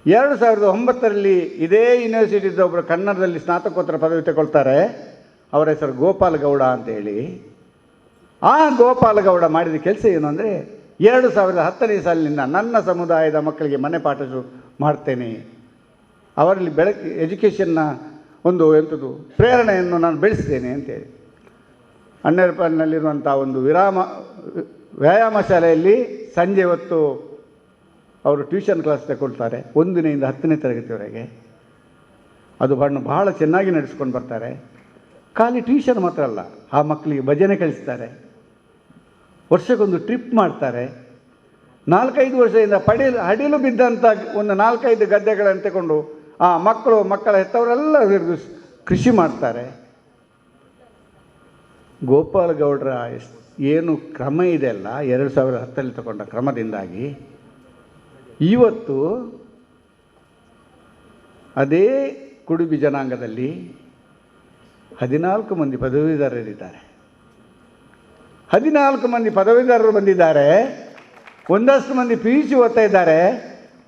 B: 2009ರಲ್ಲಿ ಇದೇ ಯೂನಿವರ್ಸಿಟಿದ ಒಬ್ಬರು ಕನ್ನಡದಲ್ಲಿ ಸ್ನಾತಕೋತ್ತರ ಪದವಿ ತಗೊಳ್ತಾರೆ. ಅವರ ಹೆಸರು ಗೋಪಾಲ ಗೌಡ ಅಂತೇಳಿ. ಆ ಗೋಪಾಲ ಗೌಡ ಮಾಡಿದ ಕೆಲಸ ಏನು ಅಂದರೆ, 2010ನೇ ಸಾಲಿನಿಂದ ನನ್ನ ಸಮುದಾಯದ ಮಕ್ಕಳಿಗೆ ಮನೆ ಪಾಠ ಮಾಡ್ತೇನೆ, ಅವರಲ್ಲಿ ಎಜುಕೇಷನ್ನ ಒಂದು ಪ್ರೇರಣೆಯನ್ನು ನಾನು ಬೆಳೆಸ್ತೇನೆ ಅಂತೇಳಿ ಅನ್ನೆರಪಾಲಿನಲ್ಲಿರುವಂಥ ಒಂದು ವ್ಯಾಯಾಮ ಶಾಲೆಯಲ್ಲಿ ಸಂಜೆ ಹೊತ್ತು ಅವರು ಟ್ಯೂಷನ್ ಕ್ಲಾಸ್ ತಗೊಳ್ತಾರೆ. 1ನೇಯಿಂದ 10ನೇ ತರಗತಿವರೆಗೆ. ಅದು ಬಹಳ ಚೆನ್ನಾಗಿ ನಡೆಸ್ಕೊಂಡು ಬರ್ತಾರೆ. ಖಾಲಿ ಟ್ಯೂಷನ್ ಮಾತ್ರ ಅಲ್ಲ, ಆ ಮಕ್ಕಳಿಗೆ ಭಜನೆ ಕಳಿಸ್ತಾರೆ. ವರ್ಷಕ್ಕೊಂದು ಟ್ರಿಪ್ ಮಾಡ್ತಾರೆ. 4-5 ವರ್ಷದಿಂದ ಹಡಿಲು ಬಿದ್ದಂಥ ಒಂದು 4-5 ಗದ್ದೆಗಳನ್ನು ತಗೊಂಡು ಆ ಮಕ್ಕಳ ಹೆತ್ತವರೆಲ್ಲ ಕೃಷಿ ಮಾಡ್ತಾರೆ. ಗೋಪಾಲ ಗೌಡರ ಏನು ಕ್ರಮ ಇದೆ ಅಲ್ಲ, 2010ರಲ್ಲಿ ತಗೊಂಡ ಕ್ರಮದಿಂದಾಗಿ ಇವತ್ತು ಅದೇ ಕುಡುಬಿ ಜನಾಂಗದಲ್ಲಿ 14 ಮಂದಿ ಪದವೀಧರರಿದ್ದಾರೆ. 14 ಮಂದಿ ಪದವೀಧರರು ಬಂದಿದ್ದಾರೆ. ಒಂದಷ್ಟು ಮಂದಿ PUC ಓದ್ತಾ ಇದ್ದಾರೆ,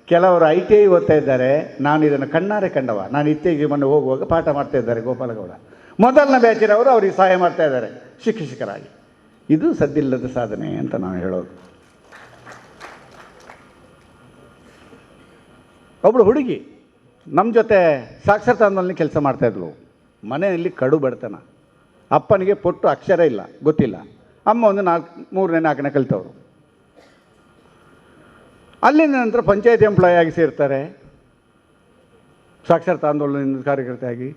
B: ಕೆಲವರು ITI ಓದ್ತಾ ಇದ್ದಾರೆ. ನಾನು ಇದನ್ನು ಕಣ್ಣಾರೆ ಕಂಡವ. ನಾನು ಇತ್ತೀಚೆಗೆ ಮೊನ್ನೆ ಹೋಗುವಾಗ ಪಾಠ ಮಾಡ್ತಾ ಇದ್ದಾರೆ ಗೋಪಾಲಗೌಡ. ಮೊದಲನೇ ಬ್ಯಾಚಿನವರು ಅವರಿಗೆ ಸಹಾಯ ಮಾಡ್ತಾ ಇದ್ದಾರೆ ಶಿಕ್ಷಕರಾಗಿ. ಇದು ಸದ್ದಿಲ್ಲದ ಸಾಧನೆ ಅಂತ ನಾನು ಹೇಳೋದು. ಒಬ್ಬಳು ಹುಡುಗಿ ನಮ್ಮ ಜೊತೆ ಸಾಕ್ಷರತಾ ಆಂದೋಲನ ಕೆಲಸ ಮಾಡ್ತಾಯಿದ್ಳು. ಮನೆಯಲ್ಲಿ ಕಡು ಬಡತನ, ಅಪ್ಪನಿಗೆ ಪೊಟ್ಟು ಅಕ್ಷರ ಇಲ್ಲ, ಗೊತ್ತಿಲ್ಲ. ಅಮ್ಮ ಒಂದು 3ನೇ-4ನೇ ಕಲಿತವರು. ಅಲ್ಲಿಂದ ನಂತರ ಪಂಚಾಯತ್ ಎಂಪ್ಲಾಯ್ ಆಗಿ ಸೇರ್ತಾರೆ. ಸಾಕ್ಷರತಾ ಆಂದೋಲನದಿಂದ ಕಾರ್ಯಕರ್ತೆಯಾಗಿ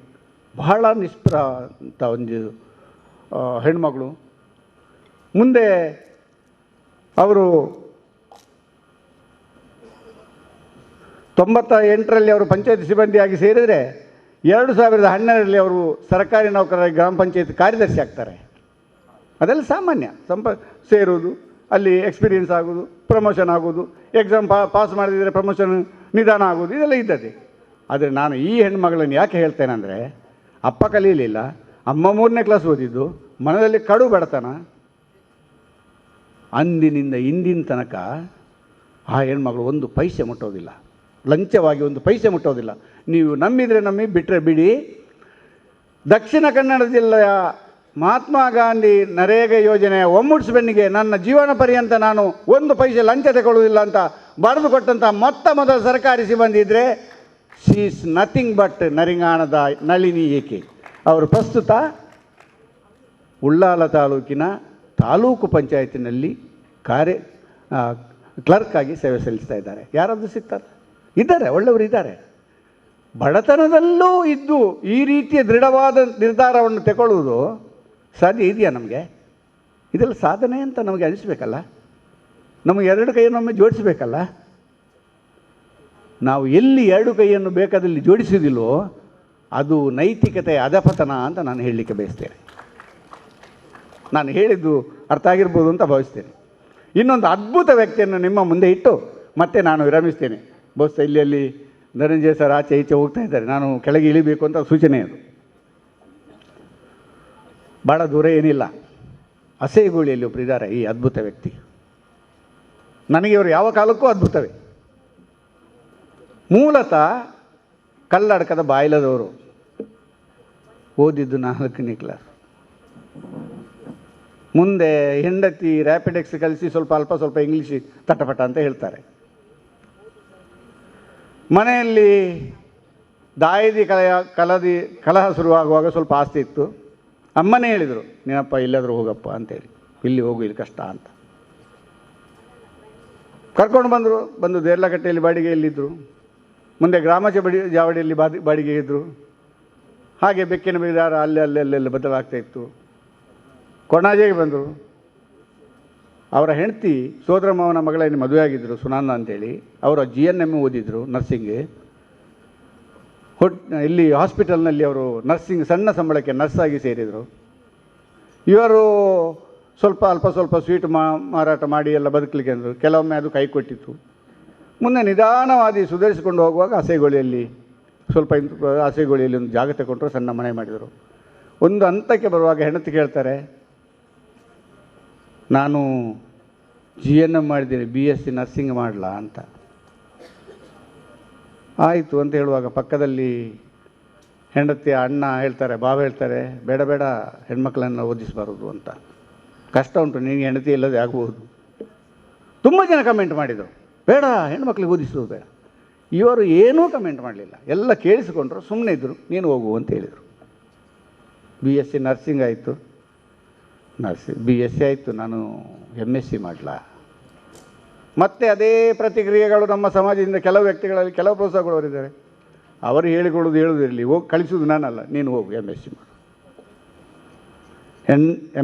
B: ಬಹಳ ನಿಷ್ಪ್ರ ಅಂತ ಒಂದು ಹೆಣ್ಮಗಳು. ಮುಂದೆ ಅವರು 98ರಲ್ಲಿ ಅವರು ಪಂಚಾಯತ್ ಸಿಬ್ಬಂದಿಯಾಗಿ ಸೇರಿದರೆ 2012ರಲ್ಲಿ ಅವರು ಸರ್ಕಾರಿ ನೌಕರರಾಗಿ ಗ್ರಾಮ ಪಂಚಾಯತ್ ಕಾರ್ಯದರ್ಶಿ ಆಗ್ತಾರೆ. ಅದೆಲ್ಲ ಸಾಮಾನ್ಯ. ಸೇರುವುದು, ಅಲ್ಲಿ ಎಕ್ಸ್ಪೀರಿಯನ್ಸ್ ಆಗೋದು, ಪ್ರಮೋಷನ್ ಆಗೋದು, ಎಕ್ಸಾಮ್ ಪಾಸ್ ಮಾಡದಿದ್ದರೆ ಪ್ರಮೋಷನ್ ನಿಧಾನ ಆಗೋದು, ಇದೆಲ್ಲ ಇದ್ದದೆ. ಆದರೆ ನಾನು ಈ ಹೆಣ್ಮಗಳನ್ನು ಯಾಕೆ ಹೇಳ್ತೇನೆ ಅಂದರೆ, ಅಪ್ಪ ಕಲೀಲಿಲ್ಲ, ಅಮ್ಮ 3ನೇ ಕ್ಲಾಸ್ ಓದಿದ್ದು, ಮನದಲ್ಲಿ ಕಡು ಬಡತನ. ಅಂದಿನಿಂದ ಇಂದಿನ ತನಕ ಆ ಹೆಣ್ಮಗಳು ಒಂದು ಪೈಸೆ ಮುಟ್ಟೋದಿಲ್ಲ, ಲಂಚವಾಗಿ ಒಂದು ಪೈಸೆ ಮುಟ್ಟೋದಿಲ್ಲ. ನೀವು ನಂಬಿದರೆ ನಂಬಿ, ಬಿಟ್ಟರೆ ಬಿಡಿ. ದಕ್ಷಿಣ ಕನ್ನಡ ಜಿಲ್ಲೆಯ ಮಹಾತ್ಮ ಗಾಂಧಿ ನರೇಗಾ ಯೋಜನೆಯ ಒಮ್ಮುಡ್ಸ್ಬೆನ್ನಿಗೆ ನನ್ನ ಜೀವನ ಪರ್ಯಂತ ನಾನು ಒಂದು ಪೈಸೆ ಲಂಚ ತಗೊಳ್ಳುವುದಿಲ್ಲ ಅಂತ ಬರೆದು ಕೊಟ್ಟಂಥ ಮೊದಲ ಸರ್ಕಾರಿ ಸಿಬ್ಬಂದಿ ಇದ್ದರೆ ಶಿ ಈಸ್ ನಥಿಂಗ್ ಬಟ್ ನರಿಂಗಾಣದ ನಳಿನಿ ಏಕೆ. ಅವರು ಪ್ರಸ್ತುತ ಉಳ್ಳಾಲ ತಾಲೂಕಿನ ತಾಲೂಕು ಪಂಚಾಯತಿನಲ್ಲಿ ಕ್ಲರ್ಕ್ ಆಗಿ ಸೇವೆ ಸಲ್ಲಿಸ್ತಾ ಇದ್ದಾರೆ. ಯಾರಾದರೂ ಸಿಗ್ತಾರೆ? ಇದ್ದಾರೆ, ಒಳ್ಳೆಯವರು ಇದ್ದಾರೆ. ಬಡತನದಲ್ಲೂ ಇದ್ದು ಈ ರೀತಿಯ ದೃಢವಾದ ನಿರ್ಧಾರವನ್ನು ತಗೊಳ್ಳುವುದು ಸಾಧ್ಯ ಇದೆಯಾ ನಮಗೆ? ಇದೆಲ್ಲ ಸಾಧನೆ ಅಂತ ನಮಗೆ ಅನಿಸ್ಬೇಕಲ್ಲ. ನಮಗೆ 2 ಕೈಯನ್ನೊಮ್ಮೆ ಜೋಡಿಸಬೇಕಲ್ಲ. ನಾವು ಎಲ್ಲಿ 2 ಕೈಯನ್ನು ಬೇಕಾದಲ್ಲಿ ಜೋಡಿಸಿದಿಲ್ವೋ ಅದು ನೈತಿಕತೆಯ ಅಧಪತನ ಅಂತ ನಾನು ಹೇಳಲಿಕ್ಕೆ ಬಯಸ್ತೇನೆ. ನಾನು ಹೇಳಿದ್ದು ಅರ್ಥ ಆಗಿರ್ಬೋದು ಅಂತ ಭಾವಿಸ್ತೇನೆ. ಇನ್ನೊಂದು ಅದ್ಭುತ ವ್ಯಕ್ತಿಯನ್ನು ನಿಮ್ಮ ಮುಂದೆ ಇಟ್ಟು ಮತ್ತೆ ನಾನು ವಿರಮಿಸ್ತೇನೆ. ಬಹುಶಃ ಇಲ್ಲಿ ಧನಂಜಯ ಸರ್ ಆಚೆ ಈಚೆ ಹೋಗ್ತಾ ಇದ್ದಾರೆ, ನಾನು ಕೆಳಗೆ ಇಳಿಬೇಕು ಅಂತ ಸೂಚನೆ. ಅದು ಭಾಳ ದೂರ ಏನಿಲ್ಲ. ಅಸೇಗೋಳಿಯಲ್ಲಿ ಒಬ್ಬರು ಇದ್ದಾರೆ ಈ ಅದ್ಭುತ ವ್ಯಕ್ತಿ. ನನಗೆ ಇವರು ಯಾವ ಕಾಲಕ್ಕೂ ಅದ್ಭುತವೇ. ಮೂಲತಃ ಕಲ್ಲಡ್ಕದ ಬಾಯ್ಲದವರು, ಓದಿದ್ದು 4ನೇ ಕ್ಲಾಸ್. ಮುಂದೆ ಹೆಂಡತಿ ರ್ಯಾಪಿಡೆಕ್ಸ್ ಕಲಿಸಿ ಅಲ್ಪ ಸ್ವಲ್ಪ ಇಂಗ್ಲೀಷ್ ತಟಪಟ ಅಂತ ಹೇಳ್ತಾರೆ. ಮನೆಯಲ್ಲಿ ದಾಯದಿ ಕಲಹ ಶುರುವಾಗುವಾಗ ಸ್ವಲ್ಪ ಆಸ್ತಿ ಇತ್ತು. ಅಮ್ಮನೇ ಹೇಳಿದರು, ನೀನಪ್ಪ ಇಲ್ಲಾದರೂ ಹೋಗಪ್ಪ ಅಂತೇಳಿ, ಇಲ್ಲಿ ಹೋಗು, ಇಲ್ಲಿ ಕಷ್ಟ ಅಂತ ಕರ್ಕೊಂಡು ಬಂದು ದೇರ್ಲಕಟ್ಟೆಯಲ್ಲಿ ಬಾಡಿಗೆಯಲ್ಲಿದ್ದರು. ಮುಂದೆ ಗ್ರಾಮಾಂತರ ಜಾವಡಿಯಲ್ಲಿ ಬಾಡಿಗೆ ಇದ್ದರು. ಹಾಗೆ ಬೆಕ್ಕಿನ ಬಿಡಾರ ಅಲ್ಲೆಲ್ಲ ಬದಲಾಗ್ತಾ ಇತ್ತು. ಕೊಣಾಜೆಗೆ ಬಂದರು. ಅವರ ಹೆಂಡತಿ ಸೋದರ ಮಾವನ ಮಗಳಲ್ಲಿ ಮದುವೆ ಆಗಿದ್ದರು, ಸುನಂದ ಅಂತೇಳಿ. ಅವರು GNM ಓದಿದ್ರು, ನರ್ಸಿಂಗ್. ಇಲ್ಲಿ ಹಾಸ್ಪಿಟಲ್ನಲ್ಲಿ ಅವರು ನರ್ಸಿಂಗ್ ಸಣ್ಣ ಸಂಬಳಕ್ಕೆ ನರ್ಸಾಗಿ ಸೇರಿದರು. ಇವರು ಅಲ್ಪ ಸ್ವಲ್ಪ ಸ್ವೀಟ್ ಮಾರಾಟ ಮಾಡಿ ಎಲ್ಲ ಬದುಕಲಿಕ್ಕೆ ಅಂದರು. ಕೆಲವೊಮ್ಮೆ ಅದು ಕೈ ಕೊಟ್ಟಿತ್ತು. ಮುಂದೆ ನಿಧಾನವಾದಿ ಸುಧಾರಿಸಿಕೊಂಡು ಹೋಗುವಾಗ ಆಸೆಗೋಳಿಯಲ್ಲಿ ಒಂದು ಜಾಗ ತಗೊಂಡ್ರು, ಸಣ್ಣ ಮನೆ ಮಾಡಿದರು. ಒಂದು ಹಂತಕ್ಕೆ ಬರುವಾಗ ಹೆಂಡತಿ ಕೇಳ್ತಾರೆ, ನಾನು GNM ಮಾಡಿದ್ದೀನಿ, BSc ನರ್ಸಿಂಗ್ ಮಾಡಲಾ ಅಂತ. ಆಯಿತು ಅಂತ ಹೇಳುವಾಗ ಪಕ್ಕದಲ್ಲಿ ಹೆಂಡತಿಯ ಅಣ್ಣ ಹೇಳ್ತಾರೆ, ಬಾವ ಹೇಳ್ತಾರೆ, ಬೇಡ ಹೆಣ್ಮಕ್ಳನ್ನು ಓದಿಸಬಾರದು ಅಂತ, ಕಷ್ಟ ಉಂಟು, ನಿನಗೆ ಹೆಂಡತಿ ಇಲ್ಲದೆ ಆಗ್ಬೋದು. ತುಂಬ ಜನ ಕಮೆಂಟ್ ಮಾಡಿದರು, ಬೇಡ ಹೆಣ್ಮಕ್ಳಿಗೆ ಓದಿಸೋದು ಬೇಡ. ಇವರು ಏನೂ ಕಮೆಂಟ್ ಮಾಡಲಿಲ್ಲ, ಎಲ್ಲ ಕೇಳಿಸಿಕೊಂಡ್ರು, ಸುಮ್ಮನೆ ಇದ್ದರು. ನೀನು ಹೋಗು ಅಂತ ಹೇಳಿದರು. BSc ನರ್ಸಿಂಗ್ ಆಯಿತು, BSc ಆಯಿತು, ನಾನು MSc ಮಾಡಲಾ? ಮತ್ತೆ ಅದೇ ಪ್ರತಿಕ್ರಿಯೆಗಳು ನಮ್ಮ ಸಮಾಜದಿಂದ ಕೆಲವು ವ್ಯಕ್ತಿಗಳಲ್ಲಿ ಕೆಲವು ಪ್ರೋತ್ಸಾಹಗಳವರಿದ್ದಾರೆ. ಅವರು ಹೇಳುವುದಿರಲಿ, ಹೋಗಿ ಕಳಿಸೋದು ನಾನಲ್ಲ, ನೀನು ಹೋಗು MSc ಮಾಡು.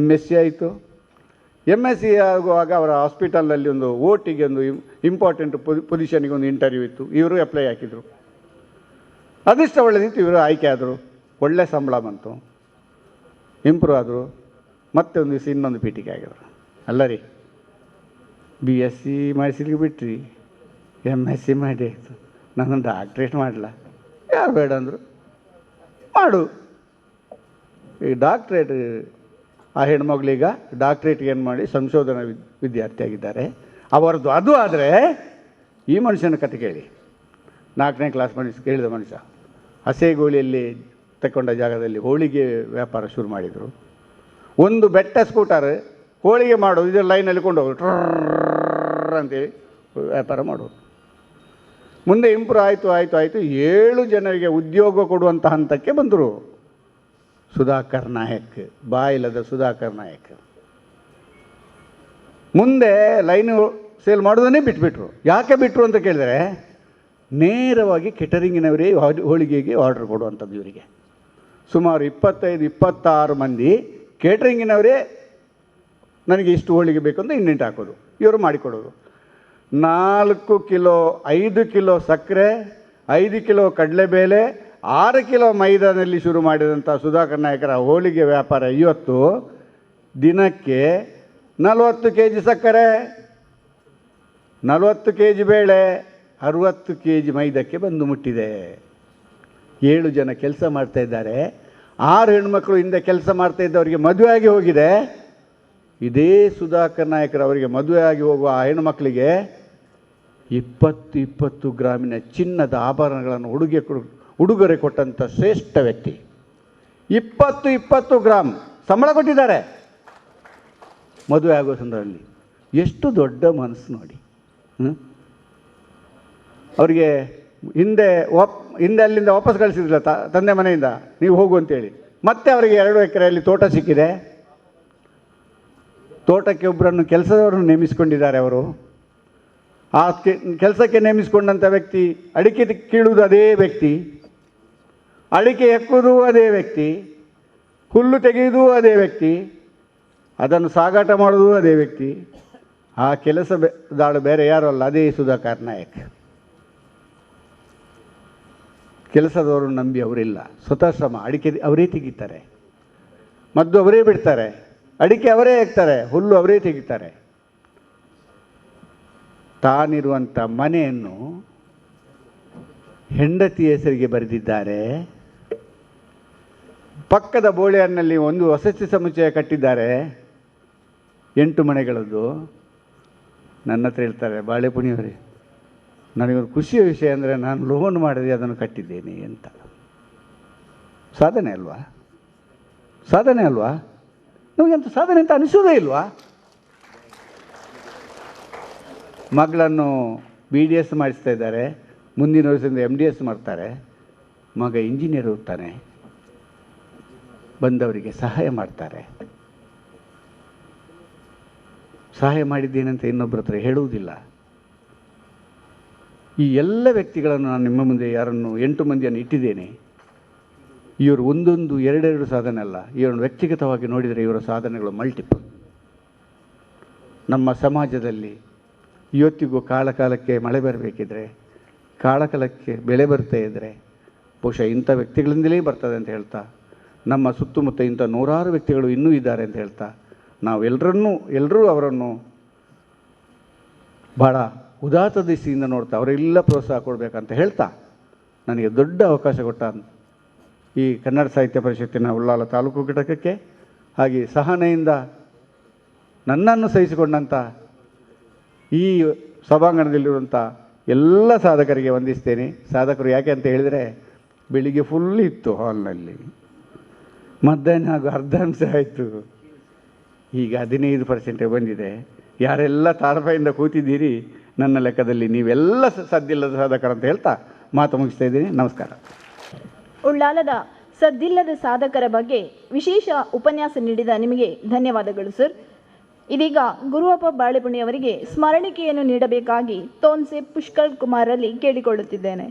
B: MSc ಆಯಿತು. MSc ಆಗುವಾಗ ಅವರ ಹಾಸ್ಪಿಟಲಲ್ಲಿ ಒಂದು ಓಟಿಗೆ ಒಂದು ಇಂಪಾರ್ಟೆಂಟ್ ಪೊಸಿಷನಿಗೆ ಒಂದು ಇಂಟರ್ವ್ಯೂ ಇತ್ತು. ಇವರು ಅಪ್ಲೈ ಹಾಕಿದರು. ಅದೃಷ್ಟ ಒಳ್ಳೆದಿತ್ತು, ಇವರು ಆಯ್ಕೆ ಆದರು. ಒಳ್ಳೆ ಸಂಬಳ ಬಂತು, ಇಂಪ್ರೂವ್ ಆದರು. ಮತ್ತೆ ಒಂದು ದಿವಸ ಇನ್ನೊಂದು ಪೀಠಿಗೆ ಆಗಿದ್ರು. ಅಲ್ಲ ರೀ, BSc ಮಾಡಿಸ್ಲಿಕ್ಕೆ ಬಿಟ್ರಿ, MSc ಮಾಡಿ ಆಯಿತು, ನಾನು ಡಾಕ್ಟ್ರೇಟ್ ಮಾಡಲ? ಯಾರು ಬೇಡ ಅಂದರು, ಮಾಡು. ಈ ಡಾಕ್ಟ್ರೇಟ್, ಆ ಹೆಣ್ಮಗಳೀಗ ಡಾಕ್ಟ್ರೇಟ್ಗೆ ಏನು ಮಾಡಿ ಸಂಶೋಧನಾ ವಿದ್ಯಾರ್ಥಿಯಾಗಿದ್ದಾರೆ. ಅವರದ್ದು ಅದು. ಆದರೆ ಈ ಮನುಷ್ಯನ ಕತೆ ಕೇಳಿ. 4ನೇ ಕ್ಲಾಸ್ ಕೇಳಿದ ಮನುಷ್ಯ ಹಸೆಗೋಳಿಯಲ್ಲಿ ತಗೊಂಡ ಜಾಗದಲ್ಲಿ ಹೋಳಿಗೆ ವ್ಯಾಪಾರ ಶುರು ಮಾಡಿದರು. ಒಂದು ಬೆಟ್ಟ ಸ್ಕೂಟರ್, ಹೋಳಿಗೆ ಮಾಡೋದು, ಇದರ ಲೈನಲ್ಲಿ ಕೊಂಡೋಗೋದು, ಟ್ರರ್ ಅಂತೇಳಿ ವ್ಯಾಪಾರ ಮಾಡೋದು. ಮುಂದೆ ಇಂಪ್ರೂವ್ ಆಯಿತು. 7 ಜನರಿಗೆ ಉದ್ಯೋಗ ಕೊಡುವಂಥ ಹಂತಕ್ಕೆ ಬಂದರು. ಸುಧಾಕರ್ ನಾಯಕ್, ಬಾಯಿಲದ ಸುಧಾಕರ್ ನಾಯಕ್. ಮುಂದೆ ಲೈನು ಸೇಲ್ ಮಾಡೋದನ್ನೇ ಬಿಟ್ಬಿಟ್ರು. ಯಾಕೆ ಬಿಟ್ಟರು ಅಂತ ಕೇಳಿದರೆ, ನೇರವಾಗಿ ಕೇಟರಿಂಗಿನವರೇ ಹೋಳಿಗೆಗೆ ಆರ್ಡರ್ ಕೊಡುವಂಥದ್ದು ಇವರಿಗೆ. ಸುಮಾರು 25-26 ಮಂದಿ ಕೇಟ್ರಿಂಗಿನವರೇ ನನಗೆ ಇಷ್ಟು ಹೋಳಿಗೆ ಬೇಕು ಅಂತ ಇಂಡೆಂಟ್ ಹಾಕೋದು, ಇವರು ಮಾಡಿಕೊಡೋದು. 4 ಕಿಲೋ 5 ಕಿಲೋ ಸಕ್ಕರೆ, 5 ಕಿಲೋ ಕಡಲೆಬೇಳೆ, 6 ಕಿಲೋ ಮೈದಾನಲ್ಲಿ ಶುರು ಮಾಡಿದಂಥ ಸುಧಾಕರ್ ನಾಯಕರ ಹೋಳಿಗೆ ವ್ಯಾಪಾರ ಇವತ್ತು ದಿನಕ್ಕೆ 40 ಕೆ ಜಿ ಸಕ್ಕರೆ, 40 ಕೆ ಜಿ ಬೇಳೆ, 60 ಕೆ ಜಿ ಮೈದಕ್ಕೆ ಬಂದು ಮುಟ್ಟಿದೆ. 7 ಜನ ಕೆಲಸ ಮಾಡ್ತಾ ಇದ್ದಾರೆ. 6 ಹೆಣ್ಮಕ್ಳು ಹಿಂದೆ ಕೆಲಸ ಮಾಡ್ತಾ ಇದ್ದವರಿಗೆ ಮದುವೆ ಆಗಿ ಹೋಗಿದೆ. ಇದೇ ಸುಧಾಕರ್ ನಾಯಕರವರಿಗೆ ಮದುವೆ ಆಗಿ ಹೋಗುವ ಆ ಹೆಣ್ಣುಮಕ್ಕಳಿಗೆ 20 ಗ್ರಾಮಿನ ಚಿನ್ನದ ಆಭರಣಗಳನ್ನು ಉಡುಗೊರೆ ಕೊಟ್ಟಂಥ ಶ್ರೇಷ್ಠ ವ್ಯಕ್ತಿ. 20 ಗ್ರಾಮ್ ಸಂಬಳ ಕೊಟ್ಟಿದ್ದಾರೆ ಮದುವೆ ಆಗೋ ಸಂದರ್ಭದಲ್ಲಿ. ಎಷ್ಟು ದೊಡ್ಡ ಮನಸ್ಸು ನೋಡಿ. ಅವರಿಗೆ ಹಿಂದೆ ಅಲ್ಲಿಂದ ವಾಪಸ್ ಕಳಿಸಿದ್ರಲ್ಲ ತಂದೆ ಮನೆಯಿಂದ, ನೀವು ಹೋಗು ಅಂತೇಳಿ. ಮತ್ತೆ ಅವರಿಗೆ 2 ಎಕರೆಯಲ್ಲಿ ತೋಟ ಸಿಕ್ಕಿದೆ. ತೋಟಕ್ಕೆ ಒಬ್ಬರನ್ನು ಕೆಲಸದವರನ್ನು ನೇಮಿಸಿಕೊಂಡಿದ್ದಾರೆ ಅವರು. ಆ ಕೆಲಸಕ್ಕೆ ನೇಮಿಸಿಕೊಂಡಂಥ ವ್ಯಕ್ತಿ ಅಡಿಕೆ ಕೀಳುವುದು ಅದೇ ವ್ಯಕ್ತಿ, ಅಡಿಕೆ ಎಕ್ಕುವುದು ಅದೇ ವ್ಯಕ್ತಿ, ಹುಲ್ಲು ತೆಗೆಯುವುದು ಅದೇ ವ್ಯಕ್ತಿ, ಅದನ್ನು ಸಾಗಾಟ ಮಾಡೋದು ಅದೇ ವ್ಯಕ್ತಿ. ಆ ಕೆಲಸದಾಳು ಬೇರೆ ಯಾರು ಅಲ್ಲ, ಅದೇ ಸುಧಾಕರ್ ನಾಯಕ್. ಕೆಲಸದವರು ನಂಬಿ ಅವರಿಲ್ಲ, ಸ್ವತಃ ಶ್ರಮ. ಅಡಿಕೆ ಅವರೇ ತೆಗಿತಾರೆ, ಮದ್ದು ಅವರೇ ಬಿಡ್ತಾರೆ, ಅಡಿಕೆ ಅವರೇ ಹಾಕ್ತಾರೆ, ಹುಲ್ಲು ಅವರೇ ತೆಗಿತಾರೆ. ತಾನಿರುವಂಥ ಮನೆಯನ್ನು ಹೆಂಡತಿ ಹೆಸರಿಗೆ ಬರೆದಿದ್ದಾರೆ. ಪಕ್ಕದ ಬೋಳೆಹನ್ನಲ್ಲಿ ಒಂದು ವಸತಿ ಸಮುಚ್ಚಯ ಕಟ್ಟಿದ್ದಾರೆ, 8 ಮನೆಗಳದ್ದು. ನನ್ನ ಹತ್ರ ಹೇಳ್ತಾರೆ, ಬಾಳೆಪುಣಿಯವರೇ, ನನಗೊಂದು ಖುಷಿಯ ವಿಷಯ ಅಂದರೆ ನಾನು ಲೋನ್ ಮಾಡಿದೆ ಅದನ್ನು ಕಟ್ಟಿದ್ದೇನೆ ಅಂತ. ಸಾಧನೆ ಅಲ್ವಾ? ಸಾಧನೆ ಅಲ್ವಾ? ನಮಗಂತ ಸಾಧನೆ ಅಂತ ಅನಿಸೋದೇ ಇಲ್ವಾ? ಮಗಳನ್ನು BDS ಮಾಡಿಸ್ತಾ ಇದ್ದಾರೆ, ಮುಂದಿನ ವರ್ಷದಿಂದ MDS ಮಾಡ್ತಾರೆ. ಮಗ ಇಂಜಿನಿಯರ್ ಓದ್ತಾನೆ, ಬಂದವರಿಗೆ ಸಹಾಯ ಮಾಡ್ತಾರೆ. ಸಹಾಯ ಮಾಡಿದ್ದೇನಂತ ಇನ್ನೊಬ್ಬರ ಹತ್ರ ಹೇಳುವುದಿಲ್ಲ. ಈ ಎಲ್ಲ ವ್ಯಕ್ತಿಗಳನ್ನು ನಾನು ನಿಮ್ಮ ಮುಂದೆ 8 ಮಂದಿಯನ್ನು ಇಟ್ಟಿದ್ದೇನೆ. ಇವರು ಒಂದೊಂದು 2 ಸಾಧನೆ ಅಲ್ಲ, ಇವರನ್ನು ವ್ಯಕ್ತಿಗತವಾಗಿ ನೋಡಿದರೆ ಇವರ ಸಾಧನೆಗಳು ಮಲ್ಟಿಪಲ್. ನಮ್ಮ ಸಮಾಜದಲ್ಲಿ ಇವತ್ತಿಗೂ ಕಾಲಕ್ಕೆ ಮಳೆ ಬರಬೇಕಿದ್ರೆ, ಕಾಲಕ್ಕೆ ಬೆಳೆ ಬರ್ತಾ ಇದ್ದರೆ ಬಹುಶಃ ಇಂಥ ವ್ಯಕ್ತಿಗಳಿಂದಲೇ ಬರ್ತದೆ ಅಂತ ಹೇಳ್ತಾ, ನಮ್ಮ ಸುತ್ತಮುತ್ತ ಇಂಥ 100 ವ್ಯಕ್ತಿಗಳು ಇನ್ನೂ ಇದ್ದಾರೆ ಅಂತ ಹೇಳ್ತಾ, ಎಲ್ಲರೂ ಅವರನ್ನು ಭಾಳ ಉದಾತ್ತ ದೃಷ್ಟಿಯಿಂದ ನೋಡ್ತಾ ಅವರೆಲ್ಲ ಪ್ರೋತ್ಸಾಹ ಕೊಡಬೇಕಂತ ಹೇಳ್ತಾ, ನನಗೆ ದೊಡ್ಡ ಅವಕಾಶ ಕೊಟ್ಟ ಈ ಕನ್ನಡ ಸಾಹಿತ್ಯ ಪರಿಷತ್ತಿನ ಉಳ್ಳಾಲ ತಾಲೂಕು ಘಟಕಕ್ಕೆ, ಹಾಗೆ ಸಹನೆಯಿಂದ ನನ್ನನ್ನು ಸಹಿಸಿಕೊಂಡಂಥ ಈ ಸಭಾಂಗಣದಲ್ಲಿರುವಂಥ ಎಲ್ಲ ಸಾಧಕರಿಗೆ ವಂದಿಸ್ತೇನೆ. ಸಾಧಕರು ಯಾಕೆ ಅಂತ ಹೇಳಿದರೆ, ಬೆಳಿಗ್ಗೆ ಫುಲ್ ಇತ್ತು ಹಾಲ್ನಲ್ಲಿ, ಮಧ್ಯಾಹ್ನ ಹಾಗೂ ಅರ್ಧಾಂಶ ಆಯಿತು, ಈಗ 15% ಬಂದಿದೆ. ಯಾರೆಲ್ಲ ತಾಳ್ಮೆಯಿಂದ ಕೂತಿದ್ದೀರಿ, ನನ್ನ ಲೆಕ್ಕದಲ್ಲಿ ನೀವೆಲ್ಲ ಸದ್ದಿಲ್ಲದ ಸಾಧಕರು ಅಂತ ಹೇಳ್ತಾ ಮಾತು ಮುಗಿಸ್ತಾ ಇದ್ದೀನಿ. ನಮಸ್ಕಾರ.
A: ಉಳ್ಳಾಲದ ಸದ್ದಿಲ್ಲದ ಸಾಧಕರ ಬಗ್ಗೆ ವಿಶೇಷ ಉಪನ್ಯಾಸ ನೀಡಿದ ನಿಮಗೆ ಧನ್ಯವಾದಗಳು ಸರ್. ಇದೀಗ ಗುರುವಪ್ಪ ಬಾಳೆಪುಣಿಯವರಿಗೆ ಸ್ಮರಣಿಕೆಯನ್ನು ನೀಡಬೇಕಾಗಿ ತೋನ್ಸೆ ಪುಷ್ಕರ್ ಕುಮಾರಲ್ಲಿ ಕೇಳಿಕೊಳ್ಳುತ್ತಿದ್ದೇನೆ.